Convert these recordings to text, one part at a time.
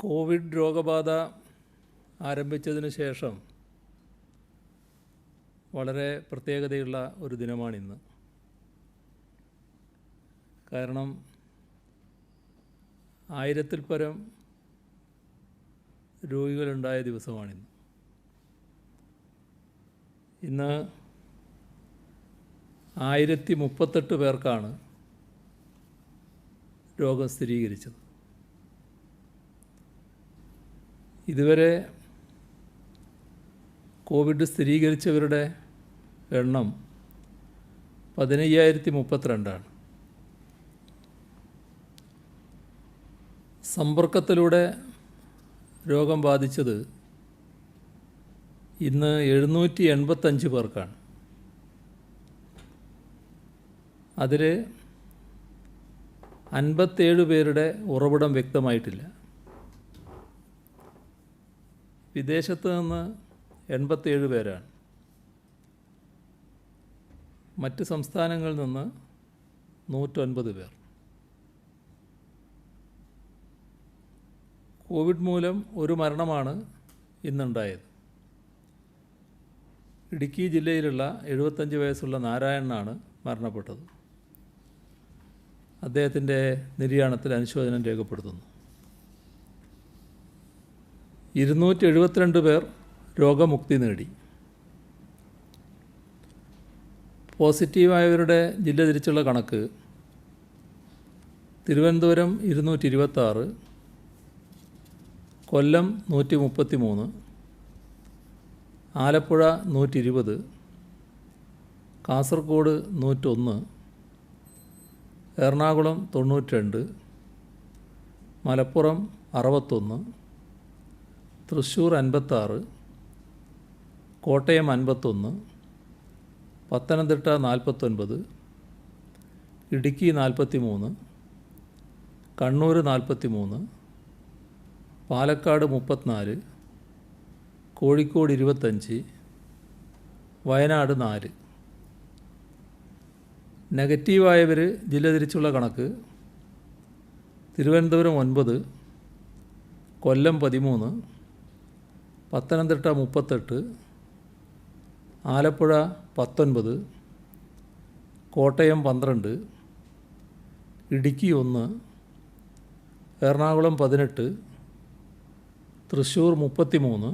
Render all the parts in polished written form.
Covid രോഗബാധ ആരംഭിച്ചതിന് ശേഷം വളരെ പ്രത്യേകതയുള്ള ഒരു ദിനമാണിന്ന്. കാരണം 1000-ൽ പരം രോഗികളുണ്ടായ ദിവസമാണിന്ന്. ഇന്ന് 1038 പേർക്കാണ് രോഗം സ്ഥിരീകരിച്ചത്. ഇതുവരെ കോവിഡ് സ്ഥിരീകരിച്ചവരുടെ എണ്ണം 15032 സമ്പർക്കത്തിലൂടെ രോഗം ബാധിച്ചത് ഇന്ന് 785 പേർക്കാണ്. അതിൽ 57 പേരുടെ ഉറവിടം വ്യക്തമായിട്ടില്ല. വിദേശത്ത് നിന്ന് 87 പേരാണ്. മറ്റ് സംസ്ഥാനങ്ങളിൽ നിന്ന് 109 പേർ. കോവിഡ് മൂലം ഒരു മരണമാണ് ഇന്നുണ്ടായത്. ഇടുക്കി ജില്ലയിലുള്ള 75 വയസ്സുള്ള നാരായണനാണ് മരണപ്പെട്ടത്. അദ്ദേഹത്തിൻ്റെ നിര്യാണത്തിൽ അനുശോചനം രേഖപ്പെടുത്തുന്നു. 272 പേർ രോഗമുക്തി നേടി. പോസിറ്റീവായവരുടെ ജില്ല തിരിച്ചുള്ള കണക്ക്: തിരുവനന്തപുരം 226, കൊല്ലം 133, ആലപ്പുഴ 120, കാസർഗോഡ് 101, എറണാകുളം 92, മലപ്പുറം 61, തൃശ്ശൂർ 56, കോട്ടയം 51, പത്തനംതിട്ട 49, ഇടുക്കി 43, കണ്ണൂർ 43, പാലക്കാട് 34, കോഴിക്കോട് 25, വയനാട് 4. നെഗറ്റീവായവർ ജില്ല തിരിച്ചുള്ള കണക്ക്: തിരുവനന്തപുരം 9, കൊല്ലം 13, പത്തനംതിട്ട 38, ആലപ്പുഴ 19, കോട്ടയം 12, ഇടുക്കി 1, എറണാകുളം 18, തൃശ്ശൂർ 33,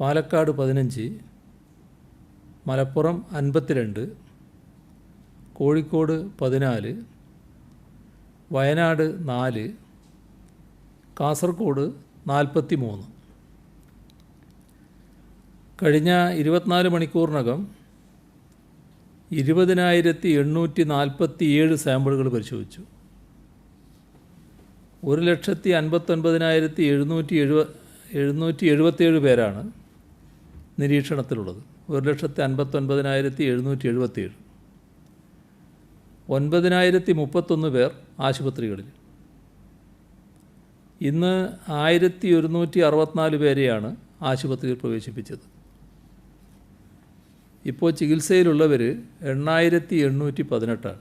പാലക്കാട് 15, മലപ്പുറം 52, കോഴിക്കോട് 14, വയനാട് 4, കാസർഗോഡ് 43. കഴിഞ്ഞ 24 മണിക്കൂറിനകം 20,847 സാമ്പിളുകൾ പരിശോധിച്ചു. 1,59,777 പേരാണ് നിരീക്ഷണത്തിലുള്ളത്. 1,59,777. 9,031 പേർ ആശുപത്രികളിൽ. ഇന്ന് 1,164 പേരെയാണ് ആശുപത്രിയിൽ പ്രവേശിപ്പിച്ചത്. ഇപ്പോൾ ചികിത്സയിലുള്ളവർ 8,818.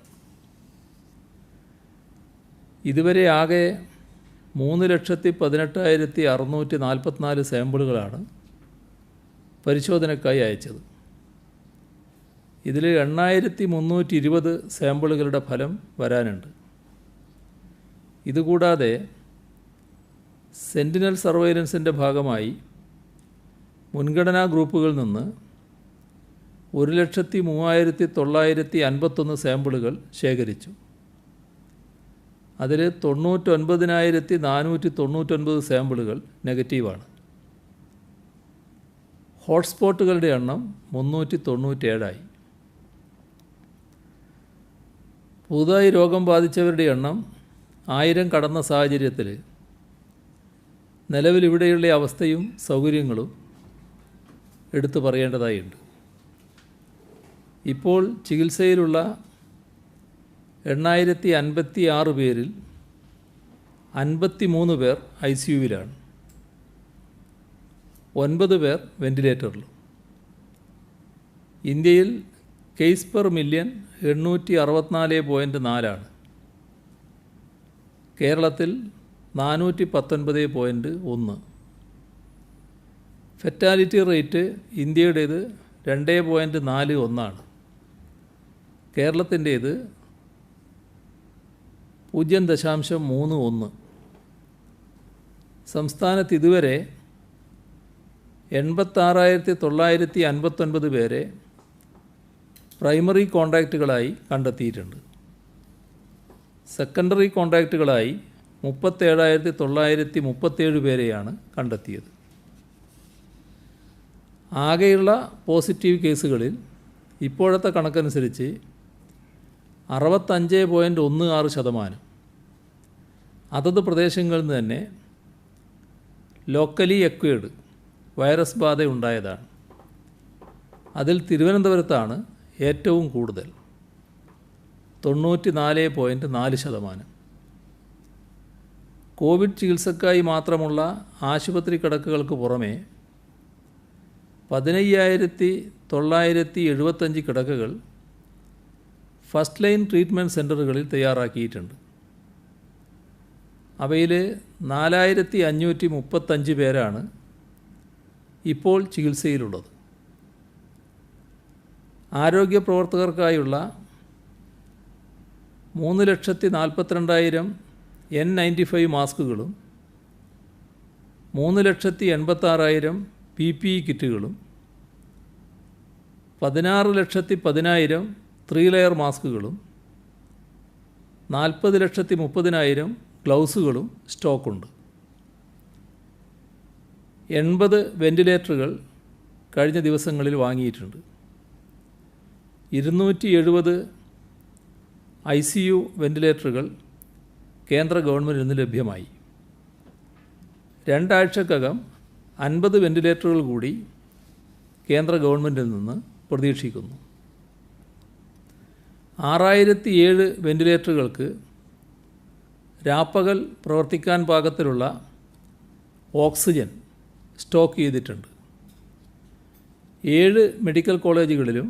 ഇതുവരെ ആകെ 3,18,644 സാമ്പിളുകളാണ് പരിശോധനയ്ക്കായി അയച്ചത്. ഇതിൽ 8,320 സാമ്പിളുകളുടെ ഫലം വരാനുണ്ട്. ഇതുകൂടാതെ സെൻറ്റിനൽ സർവൈലൻസിൻ്റെ ഭാഗമായി മുൻഗണനാ ഗ്രൂപ്പുകളിൽ നിന്ന് 1,03,951 സാമ്പിളുകൾ ശേഖരിച്ചു. അതിൽ 99,499 സാമ്പിളുകൾ നെഗറ്റീവാണ്. ഹോട്ട്സ്പോട്ടുകളുടെ എണ്ണം 397. പുതുതായി രോഗം ബാധിച്ചവരുടെ എണ്ണം 1000 കടന്ന സാഹചര്യത്തിൽ നിലവിലിവിടെയുള്ള അവസ്ഥയും സൗകര്യങ്ങളും എടുത്തു പറയേണ്ടതായുണ്ട്. ഇപ്പോൾ ചികിത്സയിലുള്ള 8,056 പേരിൽ 53 പേർ ICUവിലാണ്. 9 പേർ വെന്റിലേറ്ററിലും. ഇന്ത്യയിൽ കേസ് പെർ മില്യൺ 864.4 കേരളത്തിൽ 419.1. ഫെറ്റാലിറ്റി റേറ്റ് ഇന്ത്യയുടേത് 2.41. കേരളത്തിൻ്റേത് 0.31. സംസ്ഥാനത്ത് ഇതുവരെ 86,959 പേരെ പ്രൈമറി കോണ്ടാക്റ്റുകളായി കണ്ടെത്തിയിട്ടുണ്ട്. സെക്കൻഡറി കോണ്ടാക്റ്റുകളായി 37,937 പേരെയാണ് കണ്ടെത്തിയത്. ആകെയുള്ള പോസിറ്റീവ് കേസുകളിൽ ഇപ്പോഴത്തെ കണക്കനുസരിച്ച് 65.16% അതത് പ്രദേശങ്ങളിൽ നിന്ന് തന്നെ ലോക്കലി എക്വയർഡ് വൈറസ് ബാധ ഉണ്ടായതാണ്. അതിൽ തിരുവനന്തപുരത്താണ് ഏറ്റവും കൂടുതൽ, 94.4%. കോവിഡ് ചികിത്സക്കായി മാത്രമുള്ള ആശുപത്രി കിടക്കകൾക്ക് പുറമെ 15,975 കിടക്കകൾ ഫസ്റ്റ് ലൈൻ ട്രീറ്റ്മെൻറ്റ് സെൻ്ററുകളിൽ തയ്യാറാക്കിയിട്ടുണ്ട്. അവയിൽ 4,535 പേരാണ് ഇപ്പോൾ ചികിത്സയിലുള്ളത്. ആരോഗ്യ പ്രവർത്തകർക്കായുള്ള 3,42,000 N95 മാസ്കുകളും 3,86,000 PPE കിറ്റുകളും 16,10,000 3 ലെയർ മാസ്കുകളും 40,30,000 ഗ്ലൗസുകളും സ്റ്റോക്കുണ്ട്. 80 വെന്റിലേറ്ററുകൾ കഴിഞ്ഞ ദിവസങ്ങളിൽ വാങ്ങിയിട്ടുണ്ട്. 270 ICU വെന്റിലേറ്ററുകൾ കേന്ദ്ര ഗവൺമെൻറ്റിൽ നിന്ന് ലഭ്യമായി. 2 ആഴ്ചക്കകം 50 വെന്റിലേറ്ററുകൾ കൂടി കേന്ദ്ര ഗവൺമെൻറ്റിൽ നിന്ന് പ്രതീക്ഷിക്കുന്നു. 6,007 വെന്റിലേറ്ററുകൾക്ക് രാപ്പകൽ പ്രവർത്തിക്കാൻ പാകത്തിലുള്ള ഓക്സിജൻ സ്റ്റോക്ക് ചെയ്തിട്ടുണ്ട്. 7 മെഡിക്കൽ കോളേജുകളിലും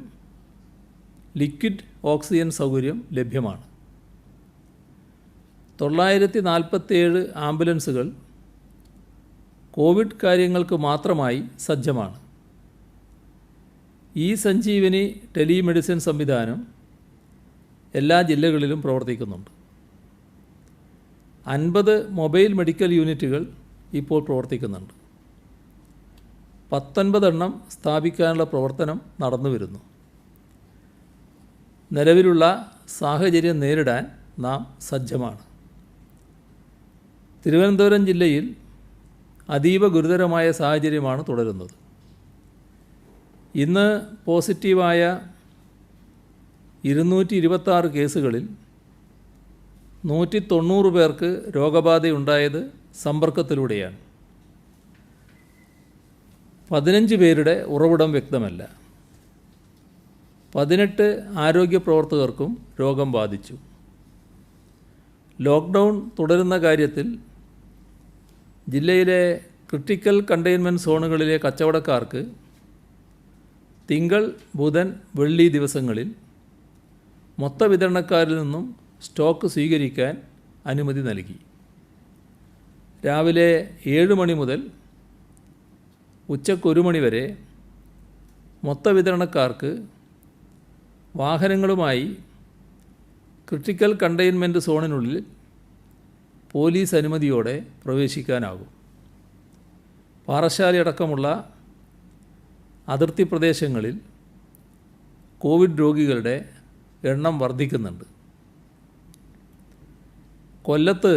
ലിക്വിഡ് ഓക്സിജൻ സൗകര്യം ലഭ്യമാണ്. 947 ആംബുലൻസുകൾ കോവിഡ് കാര്യങ്ങൾക്ക് മാത്രമായി സജ്ജമാണ്. ഈ സഞ്ജീവനി ടെലിമെഡിസിൻ സംവിധാനം എല്ലാ ജില്ലകളിലും പ്രവർത്തിക്കുന്നുണ്ട്. 50 മൊബൈൽ മെഡിക്കൽ യൂണിറ്റുകൾ ഇപ്പോൾ പ്രവർത്തിക്കുന്നുണ്ട്. 19 എണ്ണം സ്ഥാപിക്കാനുള്ള പ്രവർത്തനം നടന്നു വരുന്നു. നിലവിലുള്ള സാഹചര്യം നേരിടാൻ നാം സജ്ജമാണ്. തിരുവനന്തപുരം ജില്ലയിൽ അതീവ ഗുരുതരമായ സാഹചര്യമാണ് തുടരുന്നത്. ഇന്ന് പോസിറ്റീവായ 226 കേസുകളിൽ 190 പേർക്ക് രോഗബാധയുണ്ടായത് സമ്പർക്കത്തിലൂടെയാണ്. 15 പേരുടെ ഉറവിടം വ്യക്തമല്ല. 18 ആരോഗ്യ പ്രവർത്തകർക്കും രോഗം ബാധിച്ചു. ലോക്ക്ഡൗൺ തുടരുന്ന കാര്യത്തിൽ ജില്ലയിലെ ക്രിട്ടിക്കൽ കണ്ടെയ്ൻമെൻറ്റ് സോണുകളിലെ കച്ചവടക്കാർക്ക് തിങ്കൾ, ബുധൻ, വെള്ളി ദിവസങ്ങളിൽ മൊത്ത വിതരണക്കാരിൽ നിന്നും സ്റ്റോക്ക് സ്വീകരിക്കാൻ അനുമതി നൽകി. രാവിലെ 7 മണി മുതൽ ഉച്ചയ്ക്ക് 1 മണി വരെ മൊത്ത വിതരണക്കാർക്ക് വാഹനങ്ങളുമായി ക്രിട്ടിക്കൽ കണ്ടെയ്ൻമെൻറ്റ് സോണിനുള്ളിൽ പോലീസ് അനുമതിയോടെ പ്രവേശിക്കാനാകും. പാറശാലയടക്കമുള്ള അതിർത്തി പ്രദേശങ്ങളിൽ കോവിഡ് രോഗികളുടെ എണ്ണം വർദ്ധിക്കുന്നുണ്ട്. കൊല്ലത്ത്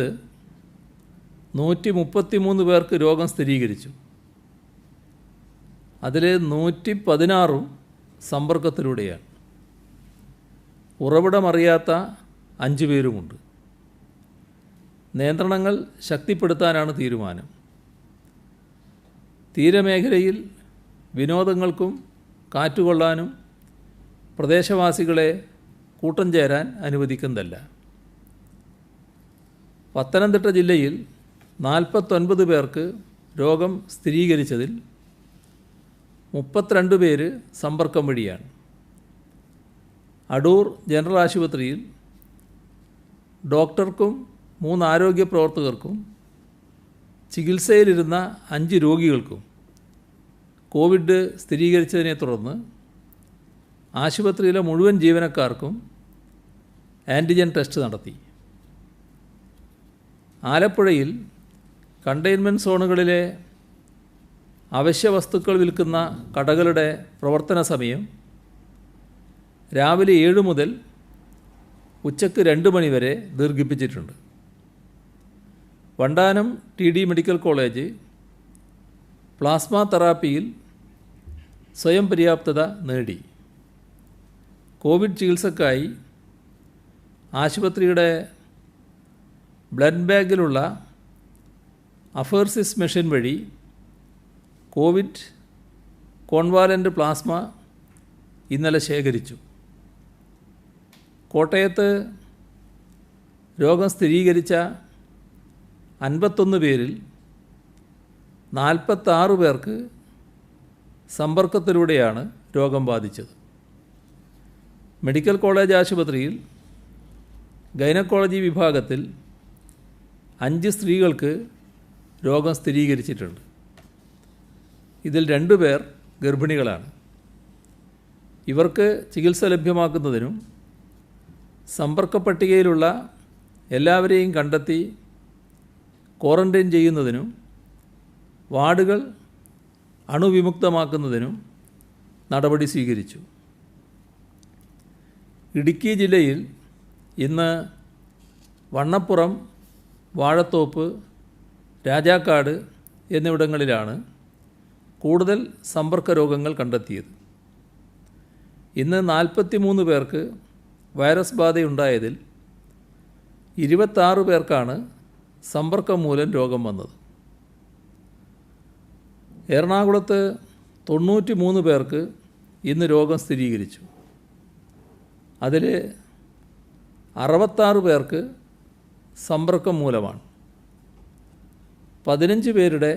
133 പേർക്ക് രോഗം സ്ഥിരീകരിച്ചു. അതിൽ 116 സമ്പർക്കത്തിലൂടെയാണ്. ഉറവിടമറിയാത്ത 5 പേരുമുണ്ട്. നിയന്ത്രണങ്ങൾ ശക്തിപ്പെടുത്താനാണ് തീരുമാനം. തീരമേഖലയിൽ വിനോദങ്ങൾക്കും കാറ്റുകൊള്ളാനും പ്രദേശവാസികളെ കൂട്ടം ചേരാൻ അനുവദിക്കുന്നതല്ല. പത്തനംതിട്ട ജില്ലയിൽ 49 പേർക്ക് രോഗം സ്ഥിരീകരിച്ചതിൽ 32 പേര് സമ്പർക്കം വഴിയാണ്. അടൂർ ജനറൽ ആശുപത്രിയിൽ ഡോക്ടർക്കും 3 ആരോഗ്യ പ്രവർത്തകർക്കും ചികിത്സയിലിരുന്ന 5 രോഗികൾക്കും കോവിഡ് സ്ഥിരീകരിച്ചതിനെ തുടർന്ന് ആശുപത്രിയിലെ മുഴുവൻ ജീവനക്കാർക്കും ആൻറ്റിജൻ ടെസ്റ്റ് നടത്തി. ആലപ്പുഴയിൽ കണ്ടെയ്ൻമെൻറ്റ് സോണുകളിലെ അവശ്യ വസ്തുക്കൾ വിൽക്കുന്ന കടകളുടെ പ്രവർത്തന സമയം രാവിലെ 7 മുതൽ ഉച്ചയ്ക്ക് 2 മണി വരെ ദീർഘിപ്പിച്ചിട്ടുണ്ട്. Vandanam TD medical college plasma തെറാപ്പിയിൽ സ്വയം പര്യാപ്തത നേടി. കോവിഡ് ചികിത്സക്കായി ആശുപത്രിയുടെ ബ്ലഡ് ബാങ്കിലുള്ള അഫേർസിസ് മെഷീൻ വഴി കോവിഡ് കോൺവാലൻ്റ് പ്ലാസ്മ ഇന്നലെ ശേഖരിച്ചു. കോട്ടയത്ത് രോഗം സ്ഥിരീകരിച്ച 51 പേരിൽ 46 പേർക്ക് സമ്പർക്കത്തിലൂടെയാണ് രോഗം ബാധിച്ചത്. മെഡിക്കൽ കോളേജ് ആശുപത്രിയിൽ ഗൈനക്കോളജി വിഭാഗത്തിൽ 5 സ്ത്രീകൾക്ക് രോഗം സ്ഥിരീകരിച്ചിട്ടുണ്ട്. ഇതിൽ 2 പേർ ഗർഭിണികളാണ്. ഇവർക്ക് ചികിത്സ ലഭ്യമാക്കുന്നതിനും സമ്പർക്ക പട്ടികയിലുള്ള എല്ലാവരെയും കണ്ടെത്തി ക്വാറന്റൈൻ ചെയ്യുന്നതിനും വാർഡുകൾ അണുവിമുക്തമാക്കുന്നതിനും നടപടി സ്വീകരിച്ചു. ഇടുക്കി ജില്ലയിൽ ഇന്ന് വണ്ണപ്പുറം, വാഴത്തോപ്പ്, രാജാക്കാട് എന്നിവിടങ്ങളിലാണ് കൂടുതൽ സമ്പർക്ക രോഗങ്ങൾ കണ്ടെത്തിയത്. ഇന്ന് 43 പേർക്ക് വൈറസ് ബാധയുണ്ടായതിൽ 26 പേർക്കാണ് സമ്പർക്കം മൂലം രോഗം വന്നത്. എറണാകുളത്ത് 93 പേർക്ക് ഇന്ന് രോഗം സ്ഥിരീകരിച്ചു. അതിൽ 66 പേർക്ക് സമ്പർക്കം മൂലമാണ്. 15 പേരുടെ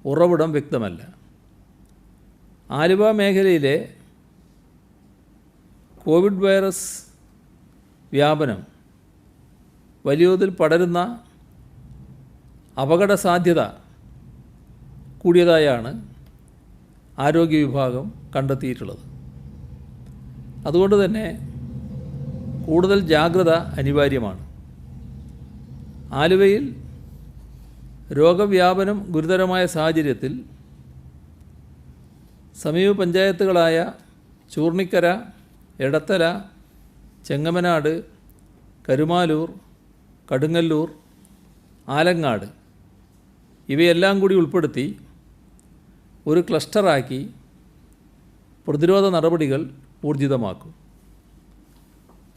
ഉറവിടം വ്യക്തമല്ല. ആലുവ മേഖലയിലെ കോവിഡ് വൈറസ് വ്യാപനം വലിയതോതിൽ പടരുന്ന അപകട സാധ്യത കൂടിയതായാണ് ആരോഗ്യ വിഭാഗം കണ്ടെത്തിയിട്ടുള്ളത്. അതുകൊണ്ട് തന്നെ കൂടുതൽ ജാഗ്രത അനിവാര്യമാണ്. ആലുവയിൽ രോഗവ്യാപനം ഗുരുതരമായ സാഹചര്യത്തിൽ സമീപ പഞ്ചായത്തുകളായ ചൂർണിക്കര, എടത്തല, ചെങ്ങമനാട്, കരുമാലൂർ, കടുങ്ങല്ലൂർ, ആലങ്ങാട് ഇവയെല്ലാം കൂടി ഉൾപ്പെടുത്തി ഒരു ക്ലസ്റ്ററാക്കി പ്രതിരോധ നടപടികൾ ഊർജിതമാക്കും.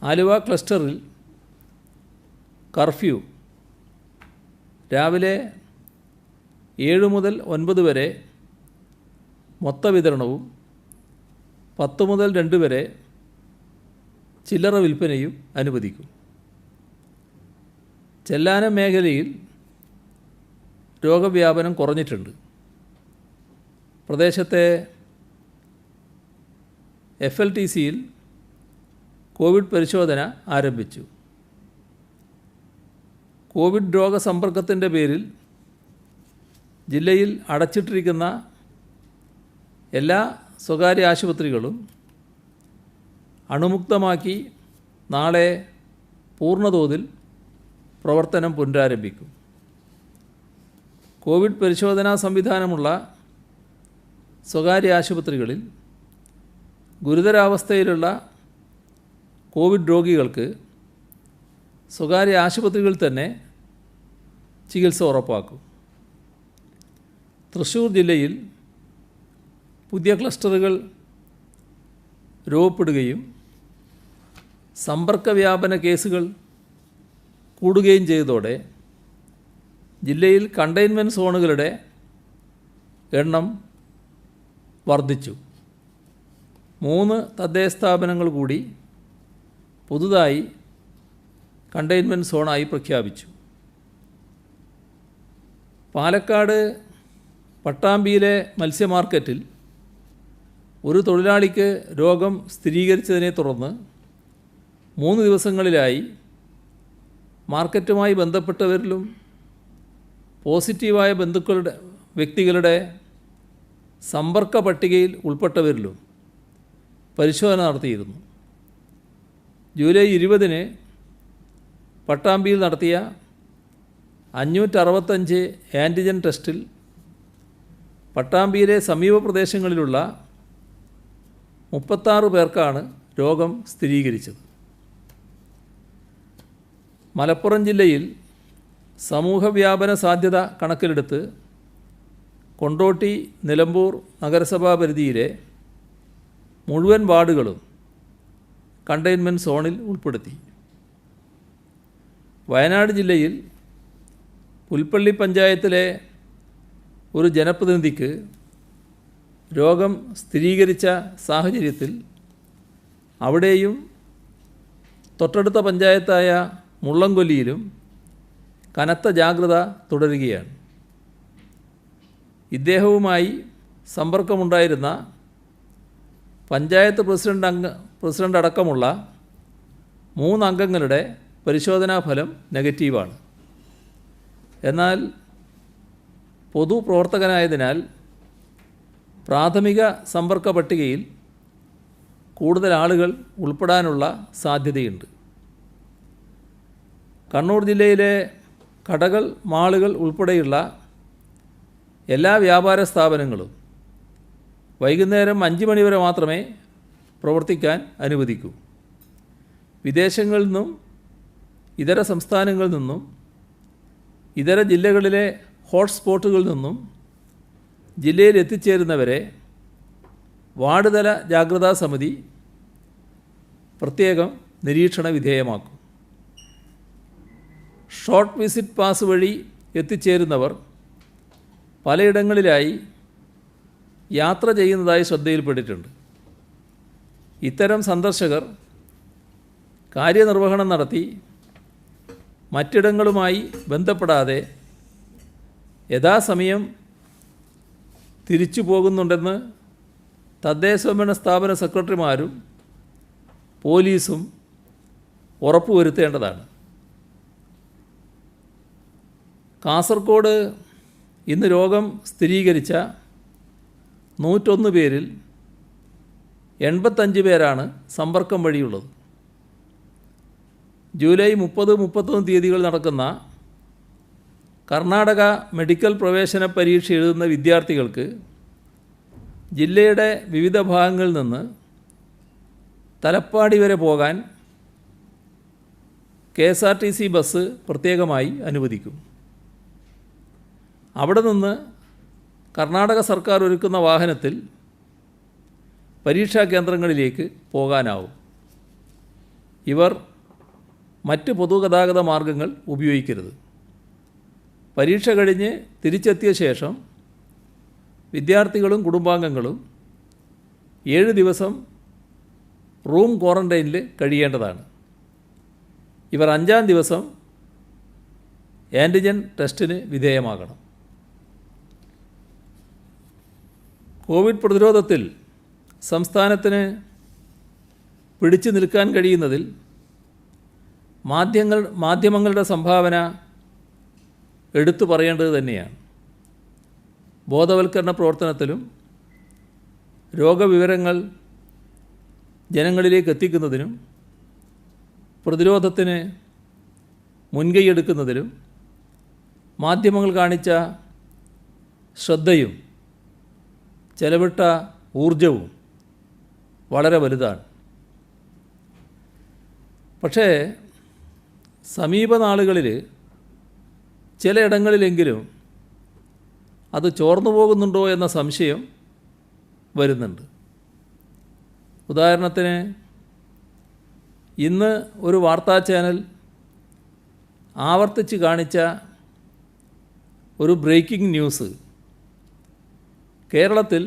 ആലുവ ക്ലസ്റ്ററിൽ കർഫ്യൂ രാവിലെ 7 മുതൽ 9 വരെ മൊത്ത വിതരണവും 10 മുതൽ 2 വരെ ചില്ലറ വിൽപ്പനയും അനുവദിക്കും. ചെല്ലാനം മേഖലയിൽ രോഗവ്യാപനം കുറഞ്ഞിട്ടുണ്ട്. പ്രദേശത്തെ FLTCയിൽ കോവിഡ് പരിശോധന ആരംഭിച്ചു. കോവിഡ് രോഗസമ്പർക്കത്തിൻ്റെ പേരിൽ ജില്ലയിൽ അടച്ചിട്ടിരിക്കുന്ന എല്ലാ സ്വകാര്യ ആശുപത്രികളും അണുമുക്തമാക്കി നാളെ പൂർണ്ണതോതിൽ പ്രവർത്തനം പുനരാരംഭിക്കും. കോവിഡ് പരിശോധനാ സംവിധാനമുള്ള സ്വകാര്യ ആശുപത്രികളിൽ ഗുരുതരാവസ്ഥയിലുള്ള കോവിഡ് രോഗികൾക്ക് സ്വകാര്യ ആശുപത്രികളിൽ തന്നെ ചികിത്സ ഉറപ്പാക്കും. തൃശ്ശൂർ ജില്ലയിൽ പുതിയ ക്ലസ്റ്ററുകൾ രൂപപ്പെടുകയും സമ്പർക്ക വ്യാപന കേസുകൾ കൂടുകയും ചെയ്തതോടെ ജില്ലയിൽ കണ്ടെയ്ൻമെൻറ്റ് സോണുകളുടെ എണ്ണം വർദ്ധിച്ചു. 3 തദ്ദേശ സ്ഥാപനങ്ങൾ കൂടി പുതുതായി കണ്ടെയ്ൻമെൻറ്റ് സോണായി പ്രഖ്യാപിച്ചു. പാലക്കാട് പട്ടാമ്പിയിലെ മത്സ്യ മാർക്കറ്റിൽ ഒരു തൊഴിലാളിക്ക് രോഗം സ്ഥിരീകരിച്ചതിനെ തുടർന്ന് 3 ദിവസങ്ങളിലായി മാർക്കറ്റുമായി ബന്ധപ്പെട്ടവരിലും പോസിറ്റീവായ വ്യക്തികളുടെ സമ്പർക്ക പട്ടികയിൽ ഉൾപ്പെട്ടവരിലും പരിശോധന നടത്തിയിരുന്നു. ജൂലൈ 20 പട്ടാമ്പിയിൽ നടത്തിയ 565 ആൻറ്റിജൻ ടെസ്റ്റിൽ പട്ടാമ്പിയിലെ സമീപ പ്രദേശങ്ങളിലുള്ള 36 പേർക്കാണ് രോഗം സ്ഥിരീകരിച്ചത്. മലപ്പുറം ജില്ലയിൽ സമൂഹവ്യാപന സാധ്യത കണക്കിലെടുത്ത് കൊണ്ടോട്ടി നിലമ്പൂർ നഗരസഭാ പരിധിയിലെ മുഴുവൻ വാർഡുകളും കണ്ടെയ്ൻമെൻറ്റ് സോണിൽ ഉൾപ്പെടുത്തി. വയനാട് ജില്ലയിൽ പുൽപ്പള്ളി പഞ്ചായത്തിലെ ഒരു ജനപ്രതിനിധിക്ക് രോഗം സ്ഥിരീകരിച്ച സാഹചര്യത്തിൽ അവിടെയും തൊട്ടടുത്ത പഞ്ചായത്തായ മുള്ളംകൊല്ലിയിലും കനത്ത ജാഗ്രത തുടരുകയാണ്. ഇദ്ദേഹവുമായി സമ്പർക്കമുണ്ടായിരുന്ന പഞ്ചായത്ത് പ്രസിഡന്റ് അടക്കമുള്ള 3 അംഗങ്ങളുടെ പരിശോധനാ ഫലം നെഗറ്റീവാണ്. എന്നാൽ പൊതുപ്രവർത്തകനായതിനാൽ പ്രാഥമിക സമ്പർക്ക പട്ടികയിൽ കൂടുതൽ ആളുകൾ ഉൾപ്പെടാനുള്ള സാധ്യതയുണ്ട്. കണ്ണൂർ ജില്ലയിലെ കടകൾ, മാളുകൾ ഉൾപ്പെടെയുള്ള എല്ലാ വ്യാപാര സ്ഥാപനങ്ങളും വൈകുന്നേരം 5 മണി വരെ മാത്രമേ പ്രവർത്തിക്കാൻ അനുവദിക്കൂ. വിദേശങ്ങളിൽ നിന്നും ഇതര സംസ്ഥാനങ്ങളിൽ നിന്നും ഇതര ജില്ലകളിലെ ഹോട്ട്സ്പോട്ടുകളിൽ നിന്നും ജില്ലയിൽ എത്തിച്ചേരുന്നവരെ വാർഡ് തല ജാഗ്രതാ സമിതി പ്രത്യേകം നിരീക്ഷണ വിധേയമാക്കും. ഷോർട്ട് വിസിറ്റ് പാസ് വഴി എത്തിച്ചേരുന്നവർ പലയിടങ്ങളിലായി യാത്ര ചെയ്യുന്നതായി ശ്രദ്ധയിൽപ്പെട്ടിട്ടുണ്ട്. ഇത്തരം സന്ദർശകർ കാര്യനിർവഹണം നടത്തി മറ്റിടങ്ങളുമായി ബന്ധപ്പെടാതെ യഥാസമയം തിരിച്ചു പോകുന്നുണ്ടെന്ന് തദ്ദേശഭരണ സ്ഥാപന സെക്രട്ടറിമാരും പോലീസും ഉറപ്പുവരുത്തേണ്ടതാണ്. കാസർഗോഡ് ഇന്ന് രോഗം സ്ഥിരീകരിച്ച 101 പേരിൽ 85 പേരാണ് സമ്പർക്കം വഴിയുള്ളത്. ജൂലൈ 30-31 തീയതികൾ നടക്കുന്ന കർണാടക മെഡിക്കൽ പ്രവേശന പരീക്ഷ എഴുതുന്ന വിദ്യാർത്ഥികൾക്ക് ജില്ലയുടെ വിവിധ ഭാഗങ്ങളിൽ നിന്ന് തലപ്പാടി വരെ പോകാൻ KSRTC ബസ് പ്രത്യേകമായി അനുവദിക്കും. അവിടെ നിന്ന് കർണാടക സർക്കാർ ഒരുക്കുന്ന വാഹനത്തിൽ പരീക്ഷാ കേന്ദ്രങ്ങളിലേക്ക് പോകാനാവും. ഇവർ മറ്റ് പൊതുഗതാഗത മാർഗങ്ങൾ ഉപയോഗിക്കരുത്. പരീക്ഷ കഴിഞ്ഞ് തിരിച്ചെത്തിയ ശേഷം വിദ്യാർത്ഥികളും കുടുംബാംഗങ്ങളും 7 ദിവസം റൂം ക്വാറൻറ്റൈനിൽ കഴിയേണ്ടതാണ്. ഇവർ 5-ാം ദിവസം ആൻറ്റിജൻ ടെസ്റ്റിന് വിധേയമാകണം. കോവിഡ് പ്രതിരോധത്തിൽ സംസ്ഥാനത്തിന് പിടിച്ചു നിൽക്കാൻ കഴിയുന്നതിൽ മാധ്യമങ്ങളുടെ സംഭാവന എടുത്തു പറയേണ്ടത് തന്നെയാണ്. ബോധവൽക്കരണ പ്രവർത്തനത്തിലും രോഗവിവരങ്ങൾ ജനങ്ങളിലേക്ക് എത്തിക്കുന്നതിനും പ്രതിരോധത്തിന് മുൻകൈയെടുക്കുന്നതിലും മാധ്യമങ്ങൾ കാണിച്ച ശ്രദ്ധയും ചെലവിട്ട ഊർജവും വളരെ വലുതാണ്. പക്ഷേ സമീപനാളുകളിൽ ചിലയിടങ്ങളിലെങ്കിലും അത് ചോർന്നു പോകുന്നുണ്ടോ എന്ന സംശയം വരുന്നുണ്ട്. ഉദാഹരണത്തിന് ഇന്ന് ഒരു വാർത്താ ചാനൽ ആവർത്തിച്ച് കാണിച്ച ഒരു ബ്രേക്കിംഗ് ന്യൂസ് കേരളത്തിൽ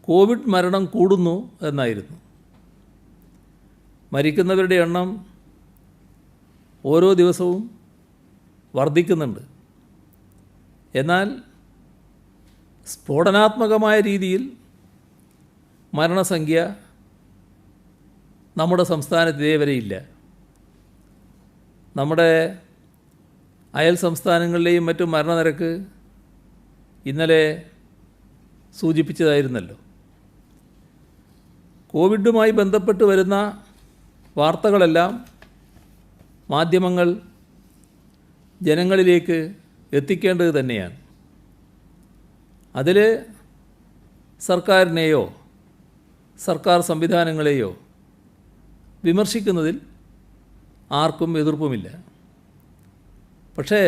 കോവിഡ് മരണം കൂടുന്നു എന്നായിരുന്നു. മരിക്കുന്നവരുടെ എണ്ണം ഓരോ ദിവസവും വർദ്ധിക്കുന്നുണ്ട്. എന്നാൽ സ്ഫോടനാത്മകമായ രീതിയിൽ മരണസംഖ്യ നമ്മുടെ സംസ്ഥാനത്ത് ഇതേവരെ ഇല്ല. നമ്മുടെ അയൽ സംസ്ഥാനങ്ങളിലെയും മറ്റും മരണനിരക്ക് ഇന്നലെ സൂചിപ്പിച്ചതായിരുന്നല്ലോ. കോവിഡുമായി ബന്ധപ്പെട്ട് വരുന്ന വാർത്തകളെല്ലാം മാധ്യമങ്ങൾ ജനങ്ങളിലേക്ക് എത്തിക്കേണ്ടത് തന്നെയാണ്. അതിൽ സർക്കാരിനെയോ സർക്കാർ സംവിധാനങ്ങളെയോ വിമർശിക്കുന്നതിൽ ആർക്കും എതിർപ്പുമില്ല. പക്ഷേ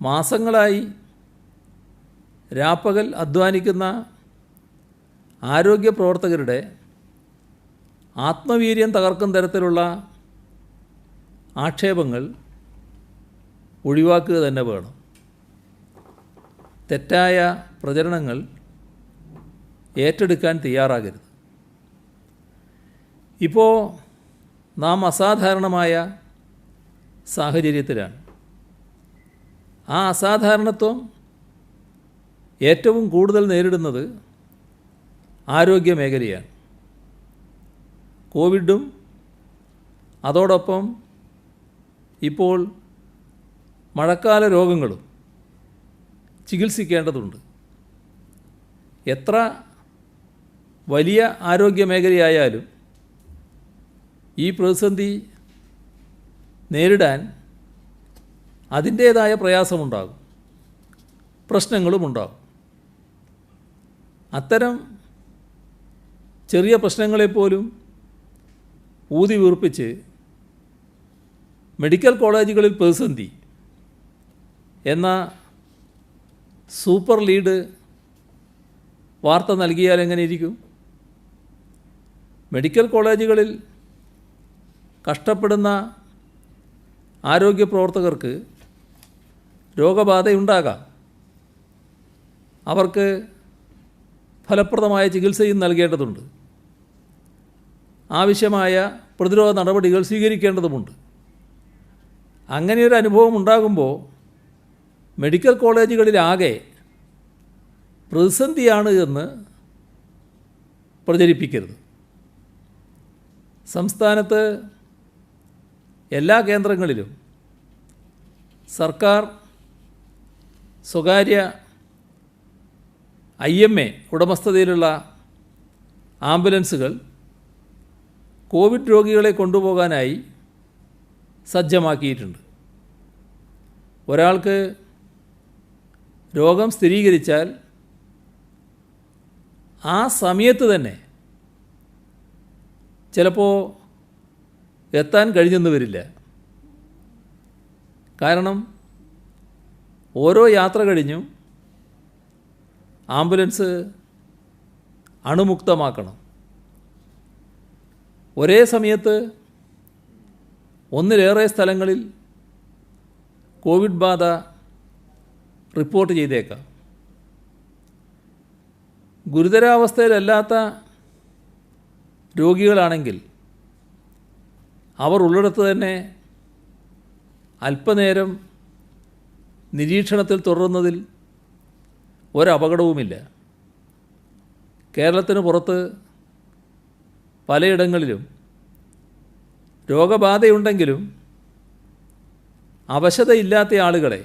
മാസങ്ങളായി രാപ്പകൽ അധ്വാനിക്കുന്ന ആരോഗ്യ പ്രവർത്തകരുടെ ആത്മവീര്യം തകർക്കും തരത്തിലുള്ള ആക്ഷേപങ്ങൾ ഒഴിവാക്കുക തന്നെ വേണം. തെറ്റായ പ്രചരണങ്ങൾ ഏറ്റെടുക്കാൻ തയ്യാറാകരുത്. ഇപ്പോൾ നാം അസാധാരണമായ സാഹചര്യത്തിലാണ്. ആ അസാധാരണത്വം ഏറ്റവും കൂടുതൽ നേരിടുന്നത് ആരോഗ്യ മേഖലയാണ്. കോവിഡും അതോടൊപ്പം ഇപ്പോൾ മഴക്കാല രോഗങ്ങളും ചികിത്സിക്കേണ്ടതുണ്ട്. എത്ര വലിയ ആരോഗ്യ മേഖലയായാലും ഈ പ്രതിസന്ധി നേരിടാൻ അതിൻ്റേതായ പ്രയാസമുണ്ടാകും, പ്രശ്നങ്ങളുമുണ്ടാകും. അത്തരം ചെറിയ പ്രശ്നങ്ങളെപ്പോലും ഊതി വീർപ്പിച്ച് മെഡിക്കൽ കോളേജുകളിൽ പ്രതിസന്ധി എന്ന സൂപ്പർ ലീഡ് വാർത്ത നൽകിയാൽ എങ്ങനെ ഇരിക്കും? മെഡിക്കൽ കോളേജുകളിൽ കഷ്ടപ്പെടുന്ന ആരോഗ്യ പ്രവർത്തകർക്ക് രോഗബാധയുണ്ടാകാം. അവർക്ക് ഫലപ്രദമായ ചികിത്സയും നൽകേണ്ടതുണ്ട്. ആവശ്യമായ പ്രതിരോധ നടപടികൾ സ്വീകരിക്കേണ്ടതുമുണ്ട്. അങ്ങനെയൊരു അനുഭവം ഉണ്ടാകുമ്പോൾ മെഡിക്കൽ കോളേജുകളിലാകെ പ്രതിസന്ധിയാണ് എന്ന് പ്രചരിപ്പിക്കരുത്. സംസ്ഥാനത്ത് എല്ലാ കേന്ദ്രങ്ങളിലും സർക്കാർ സ്വകാര്യ IMA ഉടമസ്ഥതയിലുള്ള ആംബുലൻസുകൾ കോവിഡ് രോഗികളെ കൊണ്ടുപോകാനായി സജ്ജമാക്കിയിട്ടുണ്ട്. ഒരാൾക്ക് രോഗം സ്ഥിരീകരിച്ചാൽ ആ സമയത്ത് തന്നെ ചിലപ്പോൾ എത്താൻ കഴിഞ്ഞെന്ന് വരില്ല. കാരണം ഓരോ യാത്ര കഴിഞ്ഞും ആംബുലൻസ് അണുമുക്തമാക്കണം. ഒരേ സമയത്ത് ഒന്നിലേറെ സ്ഥലങ്ങളിൽ കോവിഡ് ബാധ റിപ്പോർട്ട് ചെയ്തേക്കാം. ഗുരുതരാവസ്ഥയിലല്ലാത്ത രോഗികളാണെങ്കിൽ അവർ ഉള്ളിടത്ത് തന്നെ അല്പനേരം നിരീക്ഷണത്തിൽ തുടരുന്നതിൽ ഒരപകടവുമില്ല. കേരളത്തിന് പുറത്ത് പലയിടങ്ങളിലും രോഗബാധയുണ്ടെങ്കിലും അവശതയില്ലാത്ത ആളുകളെ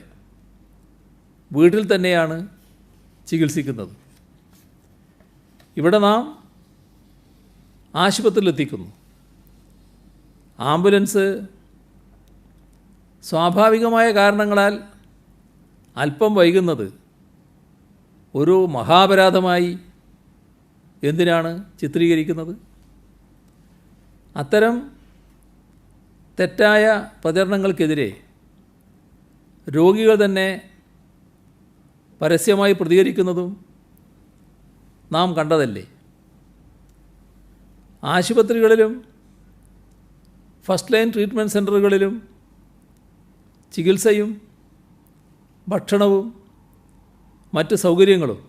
വീട്ടിൽ തന്നെയാണ് ചികിത്സിക്കുന്നത്. ഇവിടെ നാം ആശുപത്രിയിലെത്തിക്കുന്നു. ആംബുലൻസ് സ്വാഭാവികമായ കാരണങ്ങളാൽ അല്പം വൈകുന്നത് ഒരു മഹാപരാധമായി എന്തിനാണ് ചിത്രീകരിക്കുന്നത്? അത്തരം തെറ്റായ പ്രചരണങ്ങൾക്കെതിരെ രോഗികൾ തന്നെ പരസ്യമായി പ്രതികരിക്കുന്നതും നാം കണ്ടതല്ലേ. ആശുപത്രികളിലും ഫസ്റ്റ് ലൈൻ ട്രീറ്റ്മെൻറ്റ് സെൻ്ററുകളിലും ചികിത്സയും ഭക്ഷണവും മറ്റ് സൗകര്യങ്ങളും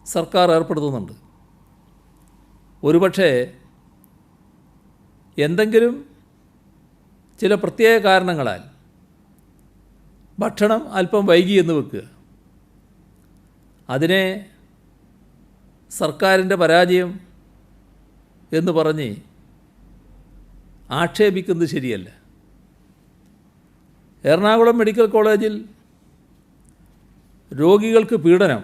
സർക്കാർ ഏർപ്പെടുത്തുന്നുണ്ട്. ഒരുപക്ഷേ എന്തെങ്കിലും ചില പ്രത്യേക കാരണങ്ങളാൽ ഭക്ഷണം അല്പം വൈകിയെന്ന് വെക്കുക, അതിനെ സർക്കാരിൻ്റെ പരാജയം എന്ന് പറഞ്ഞ് ആക്ഷേപിക്കുന്നത് ശരിയല്ല. എറണാകുളം മെഡിക്കൽ കോളേജിൽ രോഗികൾക്ക് പീഡനം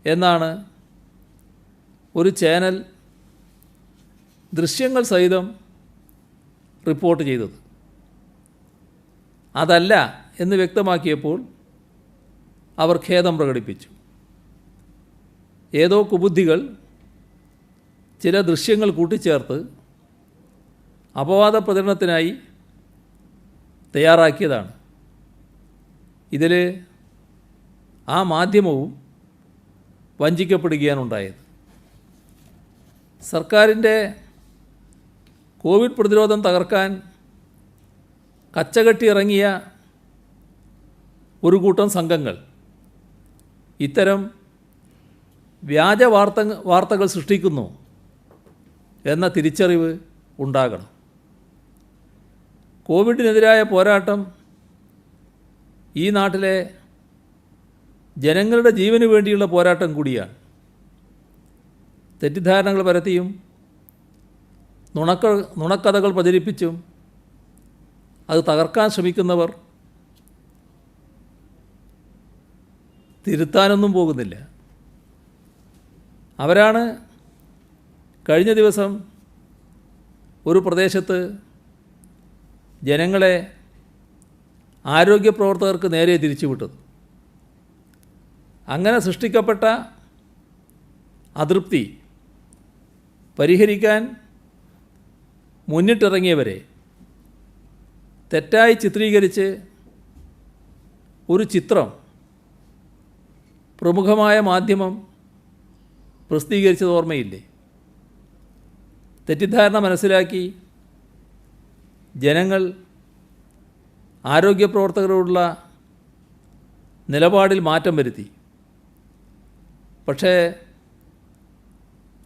എന്നാണ് ഒരു ചാനൽ ദൃശ്യങ്ങൾ സഹിതം റിപ്പോർട്ട് ചെയ്തത്. അതല്ല എന്ന് വ്യക്തമാക്കിയപ്പോൾ അവർ ഖേദം പ്രകടിപ്പിച്ചു. ഏതോ കുബുദ്ധികൾ ചില ദൃശ്യങ്ങൾ കൂട്ടിച്ചേർത്ത് അപവാദ പ്രചരണത്തിനായി തയ്യാറാക്കിയതാണ്. ഇതിൽ ആ മാധ്യമവും വഞ്ചിക്കപ്പെടുകയാണ് ഉണ്ടായത്. സർക്കാരിൻ്റെ കോവിഡ് പ്രതിരോധം തകർക്കാൻ കച്ചകെട്ടി ഇറങ്ങിയ ഒരു കൂട്ടം സംഘങ്ങൾ ഇത്തരം വ്യാജ വാർത്തകൾ സൃഷ്ടിക്കുന്നു എന്ന തിരിച്ചറിവ് ഉണ്ടാകണം. കോവിഡിനെതിരായ പോരാട്ടം ഈ നാട്ടിലെ ജനങ്ങളുടെ ജീവന് വേണ്ടിയുള്ള പോരാട്ടം കൂടിയാണ്. തെറ്റിദ്ധാരണകൾ പരത്തിയും നുണക്കഥകൾ പ്രചരിപ്പിച്ചും അത് തകർക്കാൻ ശ്രമിക്കുന്നവർ തിരുത്താനൊന്നും പോകുന്നില്ല. അവരാണ് കഴിഞ്ഞ ദിവസം ഒരു പ്രദേശത്ത് ജനങ്ങളെ ആരോഗ്യ പ്രവർത്തകർക്ക് നേരെ തിരിച്ചുവിട്ടത്. അങ്ങനെ സൃഷ്ടിക്കപ്പെട്ട അതൃപ്തി പരിഹരിക്കാൻ മുന്നിട്ടിറങ്ങിയവരെ തെറ്റായി ചിത്രീകരിച്ച് ഒരു ചിത്രം പ്രമുഖമായ മാധ്യമം പ്രസിദ്ധീകരിച്ചത് ഓർമ്മയില്ലേ? തെറ്റിദ്ധാരണ മനസ്സിലാക്കി ജനങ്ങൾ ആരോഗ്യ പ്രവർത്തകരോടുള്ള നിലപാടിൽ മാറ്റം വരുത്തി. പക്ഷേ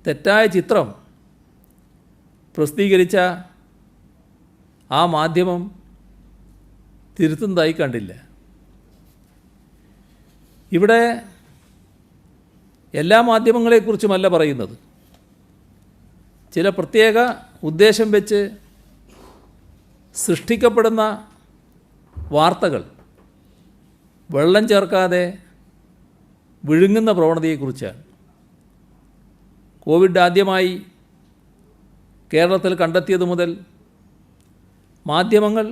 തെറ്റായ ചിത്രം പ്രസിദ്ധീകരിച്ച ആ മാധ്യമം തിരുത്തുന്നതായി കണ്ടില്ല. ഇവിടെ എല്ലാ മാധ്യമങ്ങളെക്കുറിച്ചുമല്ല പറയുന്നത്. ചില പ്രത്യേക ഉദ്ദേശം വെച്ച് സൃഷ്ടിക്കപ്പെടുന്ന വാർത്തകൾ വെള്ളം ചേർക്കാതെ വിഴുങ്ങുന്ന പ്രവണതയെക്കുറിച്ചാണ്. കോവിഡ് ആദ്യമായി കേരളത്തിൽ കണ്ടെത്തിയത് മുതൽ മാധ്യമങ്ങൾ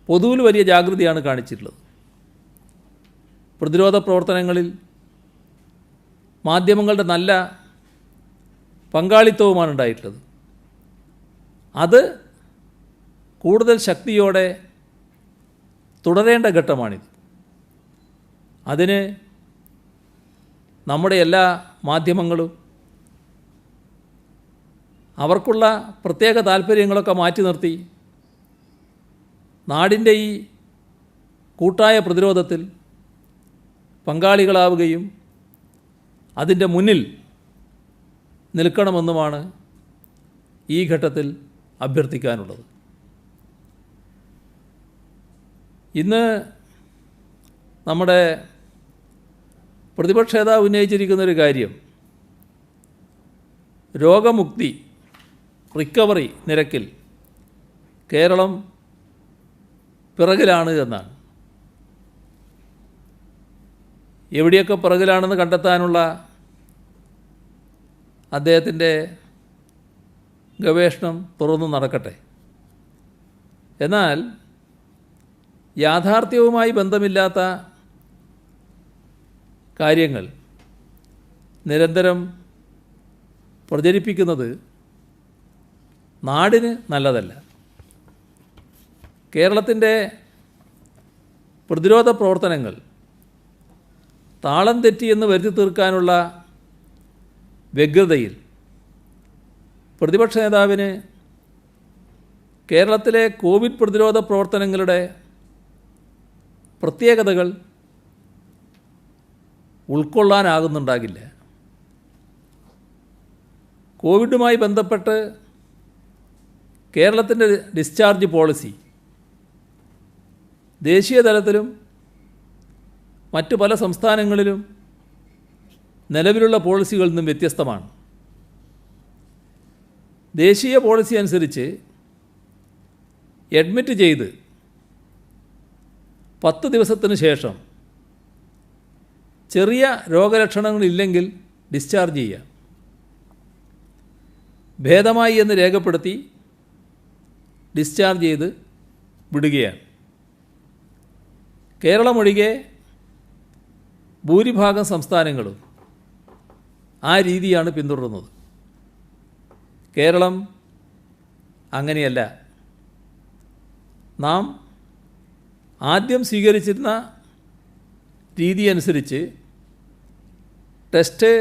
പൊതുവിൽ വലിയ ജാഗ്രതയാണ് കാണിച്ചിട്ടുള്ളത്. പ്രതിരോധ പ്രവർത്തനങ്ങളിൽ മാധ്യമങ്ങളുടെ നല്ല പങ്കാളിത്തവുമാണ് ഉണ്ടായിട്ടുള്ളത്. അത് കൂടുതൽ ശക്തിയോടെ തുടരേണ്ട ഘട്ടമാണിത്. അതിന് നമ്മുടെ എല്ലാ മാധ്യമങ്ങളും അവർക്കുള്ള പ്രത്യേക താല്പര്യങ്ങളൊക്കെ മാറ്റി നിർത്തി നാടിൻ്റെ ഈ കൂട്ടായ പ്രതിരോധത്തിൽ പങ്കാളികളാവുകയും അതിൻ്റെ മുന്നിൽ നിൽക്കണമെന്നുമാണ് ഈ ഘട്ടത്തിൽ അഭ്യർത്ഥിക്കാനുള്ളത്. ഇന്ന് നമ്മുടെ പ്രതിപക്ഷ നേതാവ് ഉന്നയിച്ചിരിക്കുന്നൊരു കാര്യം രോഗമുക്തി റിക്കവറി നിരക്കിൽ കേരളം പിറകിലാണ് എന്നാണ്. എവിടെയൊക്കെ പിറകിലാണെന്ന് കണ്ടെത്താനുള്ള അദ്ദേഹത്തിൻ്റെ ഗവേഷണം തുറന്നു നടക്കട്ടെ. എന്നാൽ യാഥാർത്ഥ്യവുമായി ബന്ധമില്ലാത്ത കാര്യങ്ങൾ നിരന്തരം പ്രചരിപ്പിക്കുന്നത് നാടിന് നല്ലതല്ല. കേരളത്തിൻ്റെ പ്രതിരോധ പ്രവർത്തനങ്ങൾ താളം തെറ്റിയെന്ന് വരുത്തി തീർക്കാനുള്ള വ്യഗ്രതയിൽ പ്രതിപക്ഷ നേതാവിന് കേരളത്തിലെ കോവിഡ് പ്രതിരോധ പ്രവർത്തനങ്ങളുടെ പ്രത്യേകതകൾ ഉൾക്കൊള്ളാനാകുന്നുണ്ടാകില്ല. കോവിഡുമായി ബന്ധപ്പെട്ട് കേരളത്തിൻ്റെ ഡിസ്ചാർജ് പോളിസി ദേശീയ തലത്തിലും മറ്റു പല സംസ്ഥാനങ്ങളിലും നിലവിലുള്ള പോളിസികളിൽ നിന്നും വ്യത്യസ്തമാണ്. ദേശീയ പോളിസി അനുസരിച്ച് അഡ്മിറ്റ് ചെയ്ത് 10 ദിവസത്തിന് ശേഷം ചെറിയ രോഗലക്ഷണങ്ങളില്ലെങ്കിൽ ഡിസ്ചാർജ് ചെയ്യുക. ഭേദമായി എന്ന് രേഖപ്പെടുത്തി ഡിസ്ചാർജ് ചെയ്ത് വിടുകയാണ്. കേരളമൊഴികെ ഭൂരിഭാഗം സംസ്ഥാനങ്ങളും ആ രീതിയാണ് പിന്തുടരുന്നത്. കേരളം അങ്ങനെയല്ല. നാം ആദ്യം സ്വീകരിച്ചിരുന്ന രീതി അനുസരിച്ച് ടെസ്റ്റ്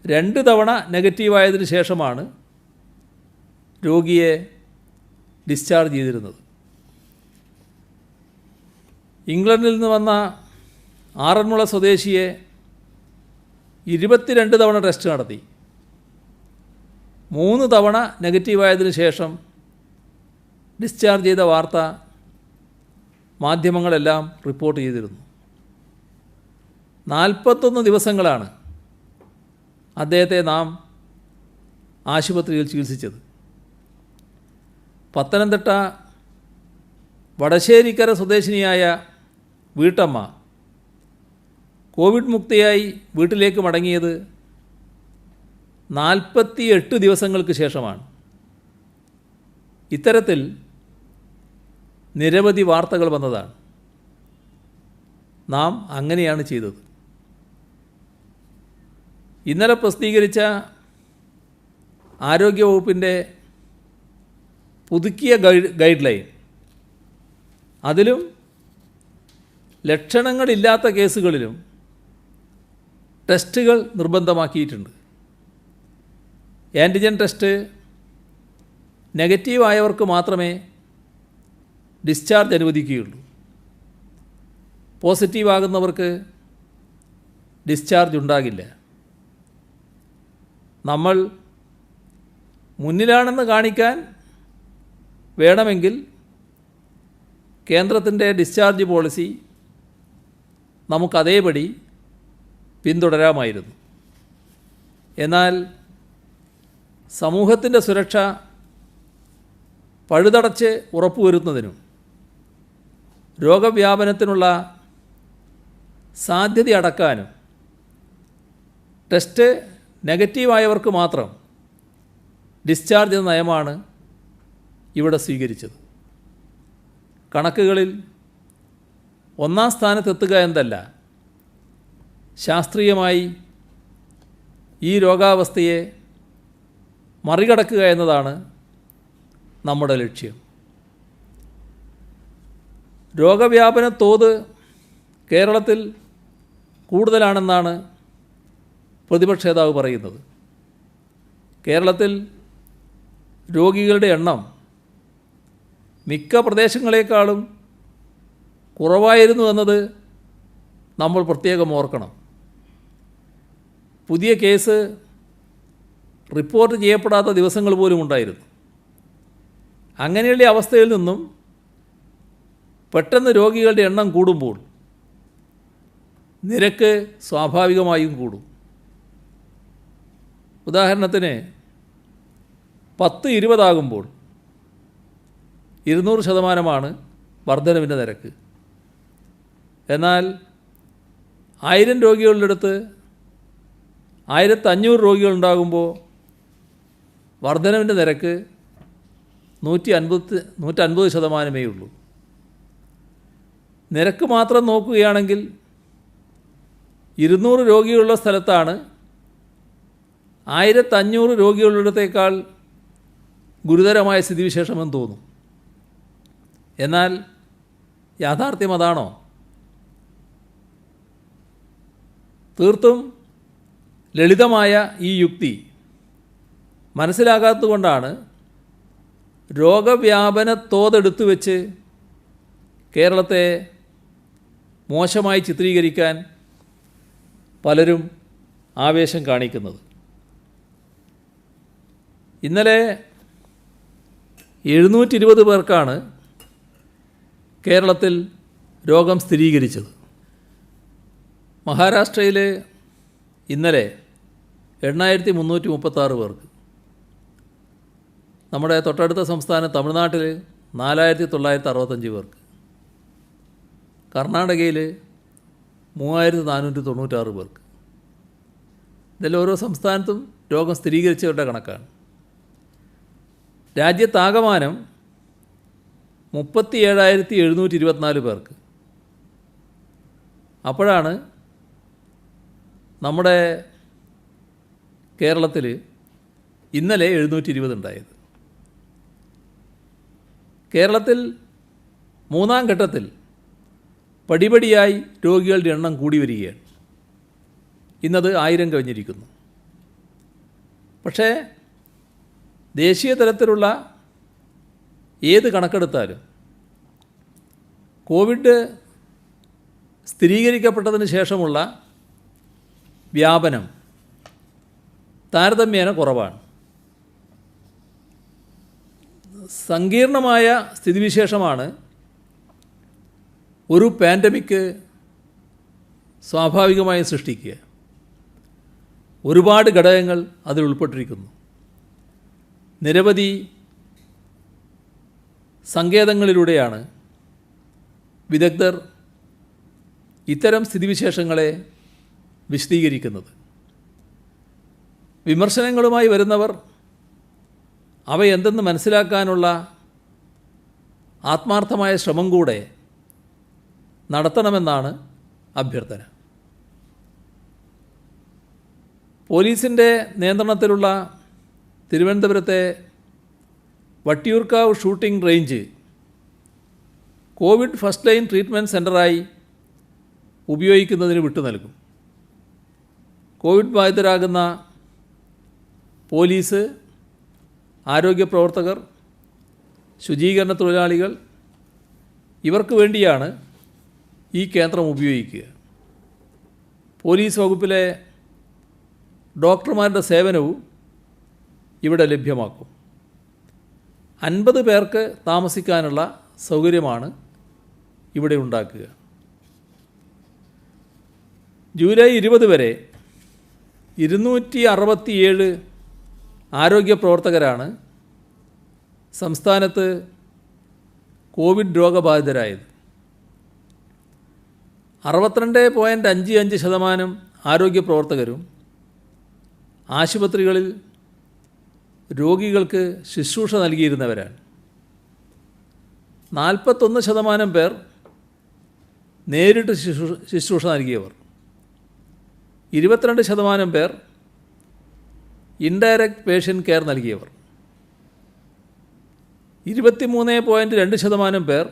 2 തവണ നെഗറ്റീവായതിനു ശേഷമാണ് രോഗിയെ ഡിസ്ചാർജ് ചെയ്തിരുന്നത്. ഇംഗ്ലണ്ടിൽ നിന്ന് വന്ന ആറന്മുള സ്വദേശിയെ 22 തവണ ടെസ്റ്റ് നടത്തി. 3 തവണ നെഗറ്റീവായതിനു ശേഷം ഡിസ്ചാർജ് ചെയ്ത വാർത്ത മാധ്യമങ്ങളെല്ലാം റിപ്പോർട്ട് ചെയ്തിരുന്നു. 41 ദിവസങ്ങളാണ് അദ്ദേഹത്തെ നാം ആശുപത്രിയിൽ ചികിത്സിച്ചത്. പത്തനംതിട്ട വടശ്ശേരിക്കര സ്വദേശിനിയായ വീട്ടമ്മ കോവിഡ് മുക്തയായി വീട്ടിലേക്ക് മടങ്ങിയത് 48 ദിവസങ്ങൾക്ക് ശേഷമാണ്. ഇത്തരത്തിൽ നിരവധി വാർത്തകൾ വന്നതാണ്. നാം അങ്ങനെയാണ് ചെയ്തത്. ഇന്നലെ പ്രസിദ്ധീകരിച്ച ആരോഗ്യവകുപ്പിൻ്റെ പുതുക്കിയ ഗൈഡ് ലൈൻ, അതിലും ലക്ഷണങ്ങളില്ലാത്ത കേസുകളിലും ടെസ്റ്റുകൾ നിർബന്ധമാക്കിയിട്ടുണ്ട്. ആൻറ്റിജൻ ടെസ്റ്റ് നെഗറ്റീവായവർക്ക് മാത്രമേ ഡിസ്ചാർജ് അനുവദിക്കുകയുള്ളൂ. പോസിറ്റീവാകുന്നവർക്ക് ഡിസ്ചാർജ് ഉണ്ടാകില്ല. നമ്മൾ മുന്നിലാണെന്ന് കാണിക്കാൻ വേണമെങ്കിൽ കേന്ദ്രത്തിൻ്റെ ഡിസ്ചാർജ് പോളിസി നമുക്കതേപടി പിന്തുടരാമായിരുന്നു. എന്നാൽ സമൂഹത്തിൻ്റെ സുരക്ഷ പഴുതടച്ച് ഉറപ്പുവരുത്തുന്നതിനും രോഗവ്യാപനത്തിനുള്ള സാധ്യത അടക്കാനും ടെസ്റ്റ് നെഗറ്റീവായവർക്ക് മാത്രം ഡിസ്ചാർജ് എന്ന നയമാണ് ഇവിടെ സ്വീകരിച്ചത്. കണക്കുകളിൽ 1-ാം സ്ഥാനത്തെത്തുക എന്നതല്ല, ശാസ്ത്രീയമായി ഈ രോഗാവസ്ഥയെ മറികടക്കുക എന്നതാണ് നമ്മുടെ ലക്ഷ്യം. രോഗവ്യാപന തോത് കേരളത്തിൽ കൂടുതലാണെന്നാണ് പ്രതിപക്ഷ നേതാവ് പറയുന്നത്. കേരളത്തിൽ രോഗികളുടെ എണ്ണം മിക്ക പ്രദേശങ്ങളെക്കാളും കുറവായിരുന്നു എന്നത് നമ്മൾ പ്രത്യേകം ഓർക്കണം. പുതിയ കേസ് റിപ്പോർട്ട് ചെയ്യപ്പെടാത്ത ദിവസങ്ങൾ പോലും ഉണ്ടായിരുന്നു. അങ്ങനെയുള്ള അവസ്ഥയിൽ നിന്നും പെട്ടെന്ന് രോഗികളുടെ എണ്ണം കൂടുമ്പോൾ നിരക്ക് സ്വാഭാവികമായും കൂടും. ഉദാഹരണത്തിന് 10-20 ആകുമ്പോൾ 200% വർധനവിൻ്റെ നിരക്ക്. എന്നാൽ 1000 രോഗികളുടെ അടുത്ത് 1500 രോഗികളുണ്ടാകുമ്പോൾ വർധനവിൻ്റെ നിരക്ക് 150% ഉള്ളൂ. നിരക്ക് മാത്രം നോക്കുകയാണെങ്കിൽ 200 രോഗികളുള്ള സ്ഥലത്താണ് 1500 രോഗികളുള്ളടത്തേക്കാൾ ഗുരുതരമായ സ്ഥിതിവിശേഷമെന്ന് തോന്നും. എന്നാൽ യാഥാർത്ഥ്യം അതാണോ? തീർത്തും ലളിതമായ ഈ യുക്തി മനസ്സിലാകാത്തതുകൊണ്ടാണ് രോഗവ്യാപന തോതെടുത്തു വെച്ച് കേരളത്തെ മോശമായി ചിത്രീകരിക്കാൻ പലരും ആവേശം കാണിക്കുന്നത്. ഇന്നലെ 720 പേർക്കാണ് കേരളത്തിൽ രോഗം സ്ഥിരീകരിച്ചത്. മഹാരാഷ്ട്രയിൽ ഇന്നലെ 8336 പേർക്ക്, നമ്മുടെ തൊട്ടടുത്ത സംസ്ഥാനം തമിഴ്നാട്ടിൽ 4965 പേർക്ക്, കർണാടകയിൽ 3496 പേർക്ക്. ഇതിൽ ഓരോ സംസ്ഥാനത്തും രോഗം സ്ഥിരീകരിച്ചവരുടെ കണക്കാണ്. രാജ്യത്താകമാനം 37,724 പേർക്ക്. അപ്പോഴാണ് നമ്മുടെ കേരളത്തിൽ ഇന്നലെ 720 ഉണ്ടായത്. കേരളത്തിൽ മൂന്നാം ഘട്ടത്തിൽ പടിപടിയായി രോഗികളുടെ എണ്ണം കൂടി വരികയാണ്. ഇന്നത് 1000 കഴിഞ്ഞിരിക്കുന്നു. പക്ഷേ ദേശീയ തലത്തിലുള്ള ഏത് കണക്കെടുത്താലും കോവിഡ് സ്ഥിരീകരിക്കപ്പെട്ടതിന് ശേഷമുള്ള വ്യാപനം താരതമ്യേന കുറവാണ്. സങ്കീർണമായ സ്ഥിതിവിശേഷമാണ് ഒരു പാൻഡമിക് സ്വാഭാവികമായി സൃഷ്ടിക്കുക. ഒരുപാട് ഘടകങ്ങൾ അതിൽ ഉൾപ്പെട്ടിരിക്കുന്നു. നിരവധി സങ്കേതങ്ങളിലൂടെയാണ് വിദഗ്ധർ ഇത്തരം സ്ഥിതിവിശേഷങ്ങളെ വിശദീകരിക്കുന്നത്. വിമർശനങ്ങളുമായി വരുന്നവർ അവയെന്തെന്ന് മനസ്സിലാക്കാനുള്ള ആത്മാർത്ഥമായ ശ്രമം കൂടെ നടത്തണമെന്നാണ് അഭ്യർത്ഥന. പോലീസിൻ്റെ നിയന്ത്രണത്തിലുള്ള തിരുവനന്തപുരത്തെ Vattiyoorkavu shooting range Covid first line treatment സെൻ്ററായി ഉപയോഗിക്കുന്നതിന് വിട്ടു നൽകും. കോവിഡ് ബാധിതരാകുന്ന പോലീസ്, ആരോഗ്യ പ്രവർത്തകർ, ശുചീകരണ തൊഴിലാളികൾ ഇവർക്ക് വേണ്ടിയാണ് ഈ കേന്ദ്രം ഉപയോഗിക്കുക. പോലീസ് വകുപ്പിലെ ഡോക്ടർമാരുടെ സേവനവും ഇവിടെ ലഭ്യമാക്കും. 50 പേർക്ക് താമസിക്കാനുള്ള സൗകര്യമാണ് ഇവിടെ ഉണ്ടാക്കുക. ജൂലൈ 20 വരെ 267 ആരോഗ്യ പ്രവർത്തകരാണ് സംസ്ഥാനത്ത് കോവിഡ് രോഗബാധിതരായത്. 62.55% ആരോഗ്യ പ്രവർത്തകരും ആശുപത്രികളിൽ രോഗികൾക്ക് ശുശ്രൂഷ നൽകിയിരുന്നവരാണ്. 41% പേർ നേരിട്ട് ശുശ്രൂഷ നൽകിയവർ, 22% പേർ ഇൻഡയറക്റ്റ് പേഷ്യൻ്റ് കെയർ നൽകിയവർ, 23.2% പേർ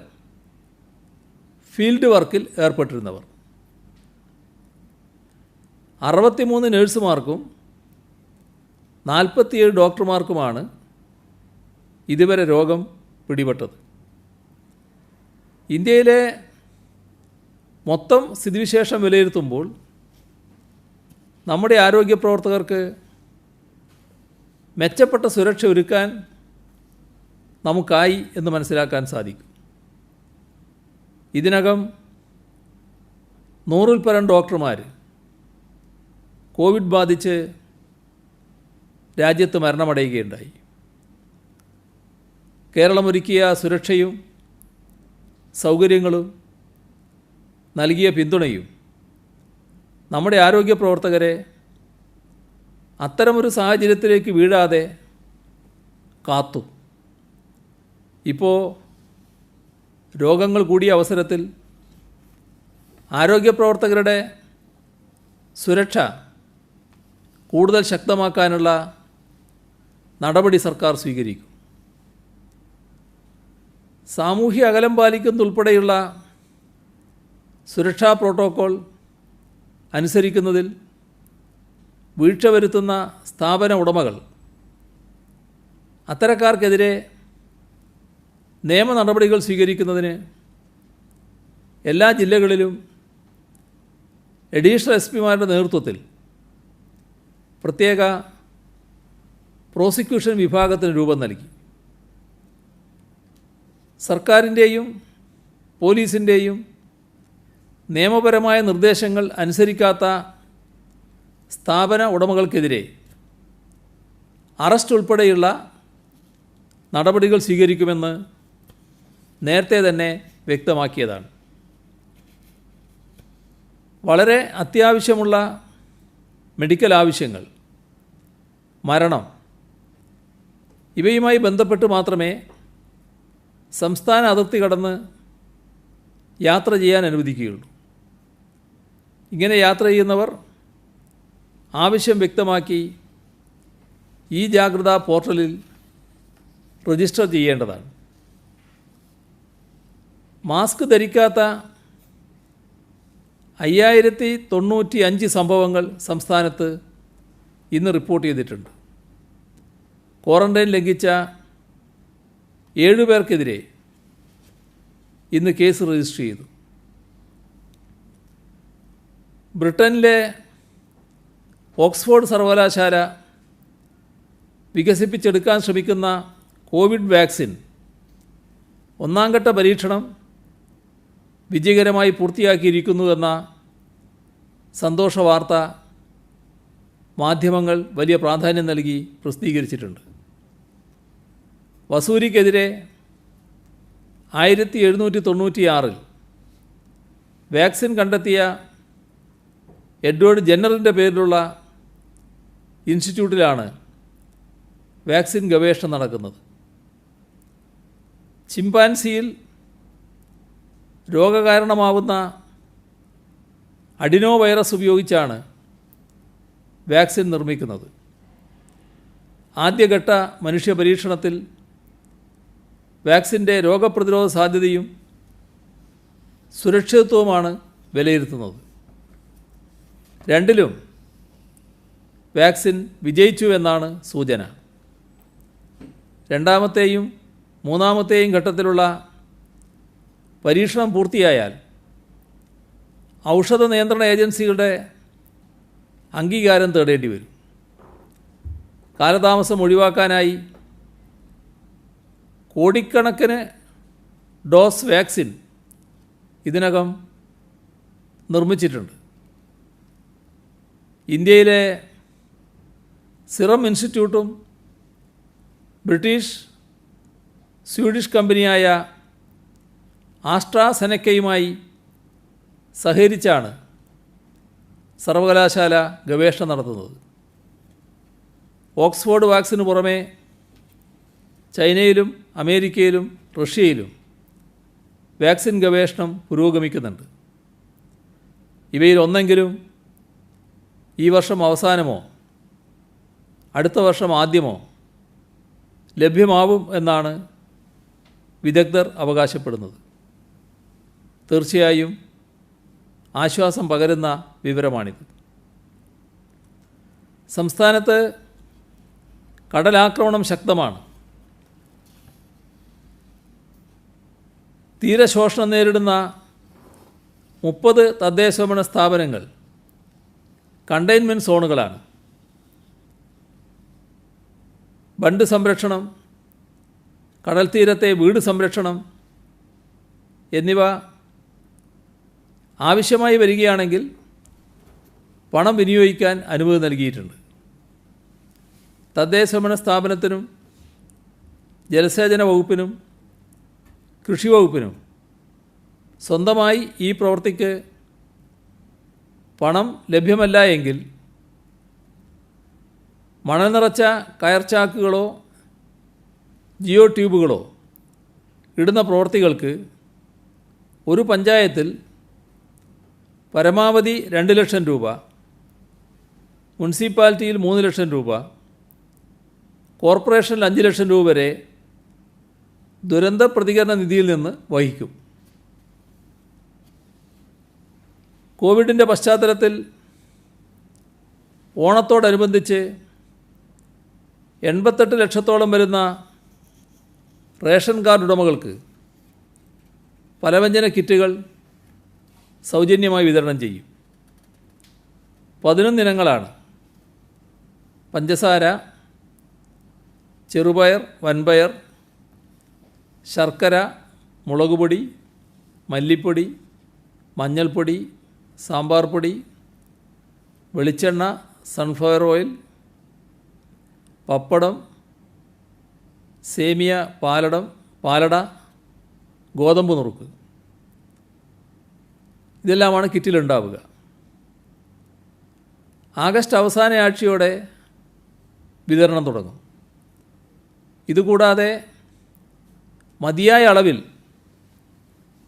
ഫീൽഡ് വർക്കിൽ ഏർപ്പെട്ടിരുന്നവർ, 63 നഴ്സുമാർക്കും 47 ഡോക്ടർമാർക്കുമാണ് ഇതുവരെ രോഗം പിടിപെട്ടത്. ഇന്ത്യയിലെ മൊത്തം സ്ഥിതിവിശേഷം വിലയിരുത്തുമ്പോൾ നമ്മുടെ ആരോഗ്യ പ്രവർത്തകർക്ക് മെച്ചപ്പെട്ട സുരക്ഷ ഒരുക്കാൻ നമുക്കായി എന്ന് മനസ്സിലാക്കാൻ സാധിക്കും. ഇതിനകം 100-ൽ പരം ഡോക്ടർമാർ കോവിഡ് ബാധിച്ച് രാജ്യത്ത് മരണമടയുകയുണ്ടായി. കേരളമൊരുക്കിയ സുരക്ഷയും സൗകര്യങ്ങളും നൽകിയ പിന്തുണയും നമ്മുടെ ആരോഗ്യ പ്രവർത്തകരെ അത്തരമൊരു സാഹചര്യത്തിലേക്ക് വീഴാതെ കാത്തു. ഇപ്പോൾ രോഗങ്ങൾ കൂടിയ അവസരത്തിൽ ആരോഗ്യ പ്രവർത്തകരുടെ സുരക്ഷ കൂടുതൽ ശക്തമാക്കാനുള്ള നടപടി സർക്കാർ സ്വീകരിക്കും. സാമൂഹ്യ അകലം പാലിക്കുന്നതുൾപ്പെടെയുള്ള സുരക്ഷാ പ്രോട്ടോക്കോൾ അനുസരിക്കുന്നതിൽ വീഴ്ച വരുത്തുന്ന സ്ഥാപന ഉടമകൾ അത്തരക്കാർക്കെതിരെ നിയമ നടപടികൾ സ്വീകരിക്കുന്നതിന് എല്ലാ ജില്ലകളിലും അഡീഷണൽ എസ്.പിമാരുടെ നേതൃത്വത്തിൽ പ്രത്യേക പ്രോസിക്യൂഷൻ വിഭാഗത്തിന് രൂപം നൽകി. സർക്കാരിൻ്റെയും പോലീസിൻ്റെയും നിയമപരമായ നിർദ്ദേശങ്ങൾ അനുസരിക്കാത്ത സ്ഥാപന ഉടമകൾക്കെതിരെ അറസ്റ്റ് ഉൾപ്പെടെയുള്ള നടപടികൾ സ്വീകരിക്കുമെന്ന് നേരത്തെ തന്നെ വ്യക്തമാക്കിയതാണ്. വളരെ അത്യാവശ്യമുള്ള മെഡിക്കൽ ആവശ്യങ്ങൾ, മരണം ഇവയുമായി ബന്ധപ്പെട്ട് മാത്രമേ സംസ്ഥാന അതിർത്തി കടന്ന് യാത്ര ചെയ്യാൻ അനുവദിക്കുകയുള്ളൂ. ഇങ്ങനെ യാത്ര ചെയ്യുന്നവർ ആവശ്യം വ്യക്തമാക്കി ഈ ജാഗ്രതാ പോർട്ടലിൽ രജിസ്റ്റർ ചെയ്യേണ്ടതാണ്. മാസ്ക് ധരിക്കാത്ത 5095 സംഭവങ്ങൾ സംസ്ഥാനത്ത് ഇന്ന് റിപ്പോർട്ട് ചെയ്തിട്ടുണ്ട്. ക്വാറന്റൈൻ ലംഘിച്ച 7 പേർക്കെതിരെ ഇന്ന് കേസ് രജിസ്റ്റർ ചെയ്തു. ബ്രിട്ടനിലെ ഓക്സ്ഫോർഡ് സർവകലാശാല വികസിപ്പിച്ചെടുക്കാൻ ശ്രമിക്കുന്ന കോവിഡ് വാക്സിൻ ഒന്നാംഘട്ട പരീക്ഷണം വിജയകരമായി പൂർത്തിയാക്കിയിരിക്കുന്നുവെന്ന സന്തോഷ വാർത്ത മാധ്യമങ്ങൾ വലിയ പ്രാധാന്യം നൽകി പ്രസിദ്ധീകരിച്ചിട്ടുണ്ട്. വസൂരിക്കെതിരെ 1796 വാക്സിൻ കണ്ടെത്തിയ എഡ്വേർഡ് ജെന്നറിൻ്റെ പേരിലുള്ള ഇൻസ്റ്റിറ്റ്യൂട്ടിലാണ് വാക്സിൻ ഗവേഷണം നടക്കുന്നത്. ചിമ്പാൻസിയിൽ രോഗകാരണമാവുന്ന അഡിനോ വൈറസ് ഉപയോഗിച്ചാണ് വാക്സിൻ നിർമ്മിക്കുന്നത്. ആദ്യഘട്ട മനുഷ്യ പരീക്ഷണത്തിൽ വാക്സിൻ്റെ രോഗപ്രതിരോധ സാധ്യതയും സുരക്ഷിതത്വവുമാണ് വിലയിരുത്തുന്നത്. രണ്ടിലും വാക്സിൻ വിജയിച്ചു എന്നാണ് സൂചന. രണ്ടാമത്തെയും മൂന്നാമത്തെയും ഘട്ടത്തിലുള്ള പരീക്ഷണം പൂർത്തിയായാൽ ഔഷധ നിയന്ത്രണ ഏജൻസികളുടെ അംഗീകാരം തേടേണ്ടി വരും. കാലതാമസം ഒഴിവാക്കാനായി കോടിക്കണക്കിന് ഡോസ് വാക്സിൻ ഇതിനകം നിർമ്മിച്ചിട്ടുണ്ട്. ഇന്ത്യയിലെ സിറം ഇൻസ്റ്റിറ്റ്യൂട്ടും ബ്രിട്ടീഷ് സ്വീഡിഷ് കമ്പനിയായ ആസ്ട്രാസെനക്കയുമായി സഹകരിച്ചാണ് സർവകലാശാല ഗവേഷണം നടത്തുന്നത്. ഓക്സ്ഫോർഡ് വാക്സിന് പുറമെ ചൈനയിലും അമേരിക്കയിലും റഷ്യയിലും വാക്സിൻ ഗവേഷണം പുരോഗമിക്കുന്നുണ്ട്. ഇവയിൽ ഒന്നെങ്കിലും ഈ വർഷം അവസാനമോ അടുത്ത വർഷം ആദ്യമോ ലഭ്യമാവും എന്നാണ് വിദഗ്ധർ അവകാശപ്പെടുന്നത്. തീർച്ചയായും ആശ്വാസം പകരുന്ന വിവരമാണിത്. സംസ്ഥാനത്ത് കടലാക്രമണം ശക്തമാണ്. തീരശോഷണം നേരിടുന്ന 30 തദ്ദേശഭരണ സ്ഥാപനങ്ങൾ കണ്ടെയ്ൻമെൻറ്റ് സോണുകളാണ്. ബണ്ട് സംരക്ഷണം, കടൽ തീരത്തെ വീട് സംരക്ഷണം എന്നിവ ആവശ്യമായി വരികയാണെങ്കിൽ പണം വിനിയോഗിക്കാൻ അനുമതി നൽകിയിട്ടുണ്ട്. തദ്ദേശഭരണ സ്ഥാപനത്തിനും ജലസേചന വകുപ്പിനും കൃഷി വകുപ്പിനും സ്വന്തമായി ഈ പ്രവൃത്തിക്ക് പണം ലഭ്യമല്ല എങ്കിൽ മണൽ നിറച്ച കയർ ചാക്കുകളോ ജിയോ ട്യൂബുകളോ ഇടുന്ന പ്രവൃത്തികൾക്ക് ഒരു പഞ്ചായത്തിൽ പരമാവധി 2 ലക്ഷം രൂപ, മുനിസിപ്പാലിറ്റിയിൽ 3 ലക്ഷം രൂപ, കോർപ്പറേഷനിൽ 5 ലക്ഷം രൂപ വരെ ദുരന്ത പ്രതികരണ നിധിയിൽ നിന്ന് വഹിക്കും. കോവിഡിൻ്റെ പശ്ചാത്തലത്തിൽ ഓണത്തോടനുബന്ധിച്ച് 88 ലക്ഷത്തോളം വരുന്ന റേഷൻ കാർഡ് ഉടമകൾക്ക് പലവ്യഞ്ജന കിറ്റുകൾ സൗജന്യമായി വിതരണം ചെയ്യും. 11 ഇനങ്ങളാണ്: പഞ്ചസാര, ചെറുപയർ, വൻപയർ, ശർക്കര, മുളകുപൊടി, മല്ലിപ്പൊടി, മഞ്ഞൾപ്പൊടി, സാമ്പാർ പൊടി, വെളിച്ചെണ്ണ, സൺഫ്ലവർ ഓയിൽ, പപ്പടം, സേമിയ, പാലട, ഗോതമ്പ് നുറുക്ക് ഇതെല്ലാമാണ് കിറ്റിലുണ്ടാവുക. ആഗസ്റ്റ് അവസാന ആഴ്ചയോടെ വിതരണം തുടങ്ങും. ഇതുകൂടാതെ മതിയായ അളവിൽ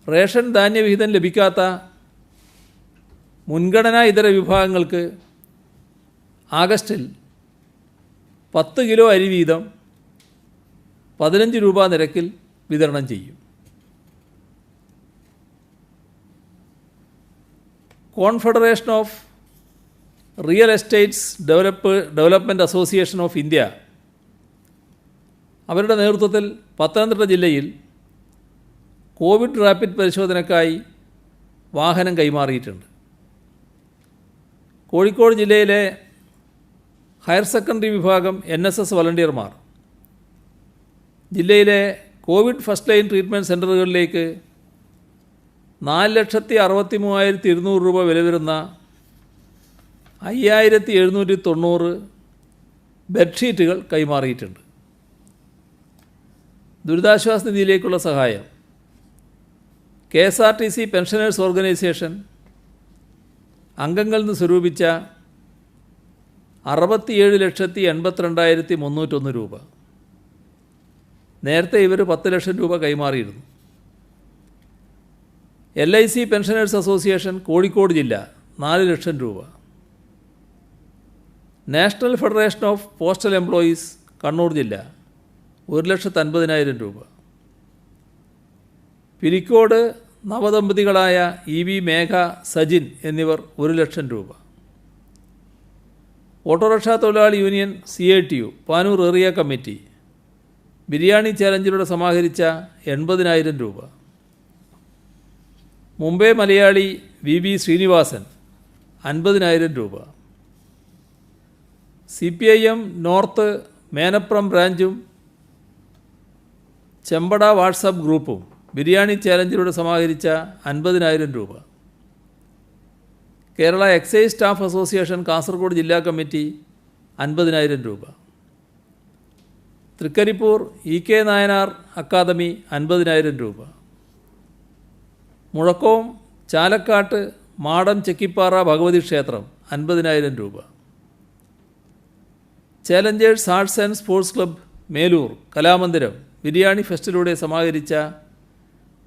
റേഷൻ ധാന്യവിഹിതം ലഭിക്കാത്ത മുൻഗണനാ ഇതര വിഭാഗങ്ങൾക്ക് ആഗസ്റ്റിൽ 10 കിലോ അരി വീതം 15 രൂപ നിരക്കിൽ വിതരണം ചെയ്യും. Confederation of real estates development association of India അവരുടെ നേതൃത്വത്തിൽ പത്തനംതിട്ട ജില്ലയിൽ കോവിഡ് റാപ്പിഡ് പരിശോധനയ്ക്കായി വാഹനം കൈമാറിയിട്ടുണ്ട്. കോഴിക്കോട് ജില്ലയിലെ ഹയർ സെക്കൻഡറി വിഭാഗം NSS വളണ്ടിയർമാർ ജില്ലയിലെ കോവിഡ് ഫസ്റ്റ് ലൈൻ ട്രീറ്റ്മെൻറ്റ് സെൻ്ററുകളിലേക്ക് 4,63,200 രൂപ വില വരുന്ന 5,790 ബെഡ്ഷീറ്റുകൾ കൈമാറിയിട്ടുണ്ട്. ദുരിതാശ്വാസ നിധിയിലേക്കുള്ള സഹായം KSRTC പെൻഷനേഴ്സ് ഓർഗനൈസേഷൻ അംഗങ്ങളിൽ നിന്ന് സ്വരൂപിച്ച 67,82,301 രൂപ. നേരത്തെ ഇവർ 10 ലക്ഷം രൂപ കൈമാറിയിരുന്നു. LIC പെൻഷനേഴ്സ് അസോസിയേഷൻ കോഴിക്കോട് ജില്ല 4 ലക്ഷം രൂപ. National federation of postal employees Kannur ജില്ല 1,50,000 രൂപ. പിലിക്കോട് നവദമ്പതികളായ EV മേഘ, സജിൻ എന്നിവർ 1 ലക്ഷം രൂപ. ഓട്ടോറിക്ഷ തൊഴിലാളി യൂണിയൻ CITU പാനൂർ ഏറിയ കമ്മിറ്റി ബിരിയാണി ചാലഞ്ചിലൂടെ സമാഹരിച്ച 80,000 രൂപ. മുംബൈ മലയാളി VB ശ്രീനിവാസൻ 50,000 രൂപ. CPIM നോർത്ത് മേനപ്രം ബ്രാഞ്ചും ചെമ്പട വാട്സാപ്പ് ഗ്രൂപ്പും ബിരിയാണി ചാലഞ്ചിലൂടെ സമാഹരിച്ച 50,000 രൂപ. Kerala excise staff association Kasaragod ജില്ലാ കമ്മിറ്റി 50,000 രൂപ. തൃക്കരിപ്പൂർ EK നായനാർ അക്കാദമി 50,000 രൂപ. മുഴക്കോം ചാലക്കാട്ട് മാടം ചെക്കിപ്പാറ ഭഗവതി ക്ഷേത്രം 50,000 രൂപ. Challengers arts and sports club Melur Kalamandiram biryani ഫെസ്റ്റിലൂടെ സമാഹരിച്ച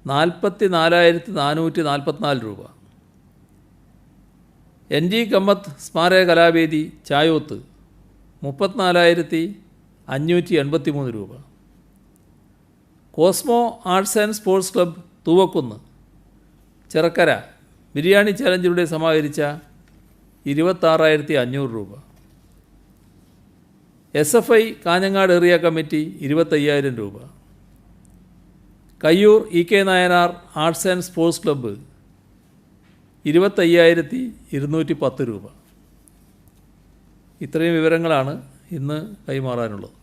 44,444 രൂപ. NG കമ്മത്ത് സ്മാരക കലാവേദി ചായോത്ത് 34,583 രൂപ. Cosmo arts and sports club Thuvakkunnu Chirakkara biryani ചാലഞ്ചിലൂടെ സമാഹരിച്ച 26,500 രൂപ. SFI കാഞ്ഞങ്ങാട് ഏറിയ കമ്മിറ്റി 25,000 രൂപ. Kayyur EK Nayanar arts and sports club 25,210 രൂപ. ഇത്രയും വിവരങ്ങളാണ് ഇന്ന് കൈമാറാനുള്ളത്.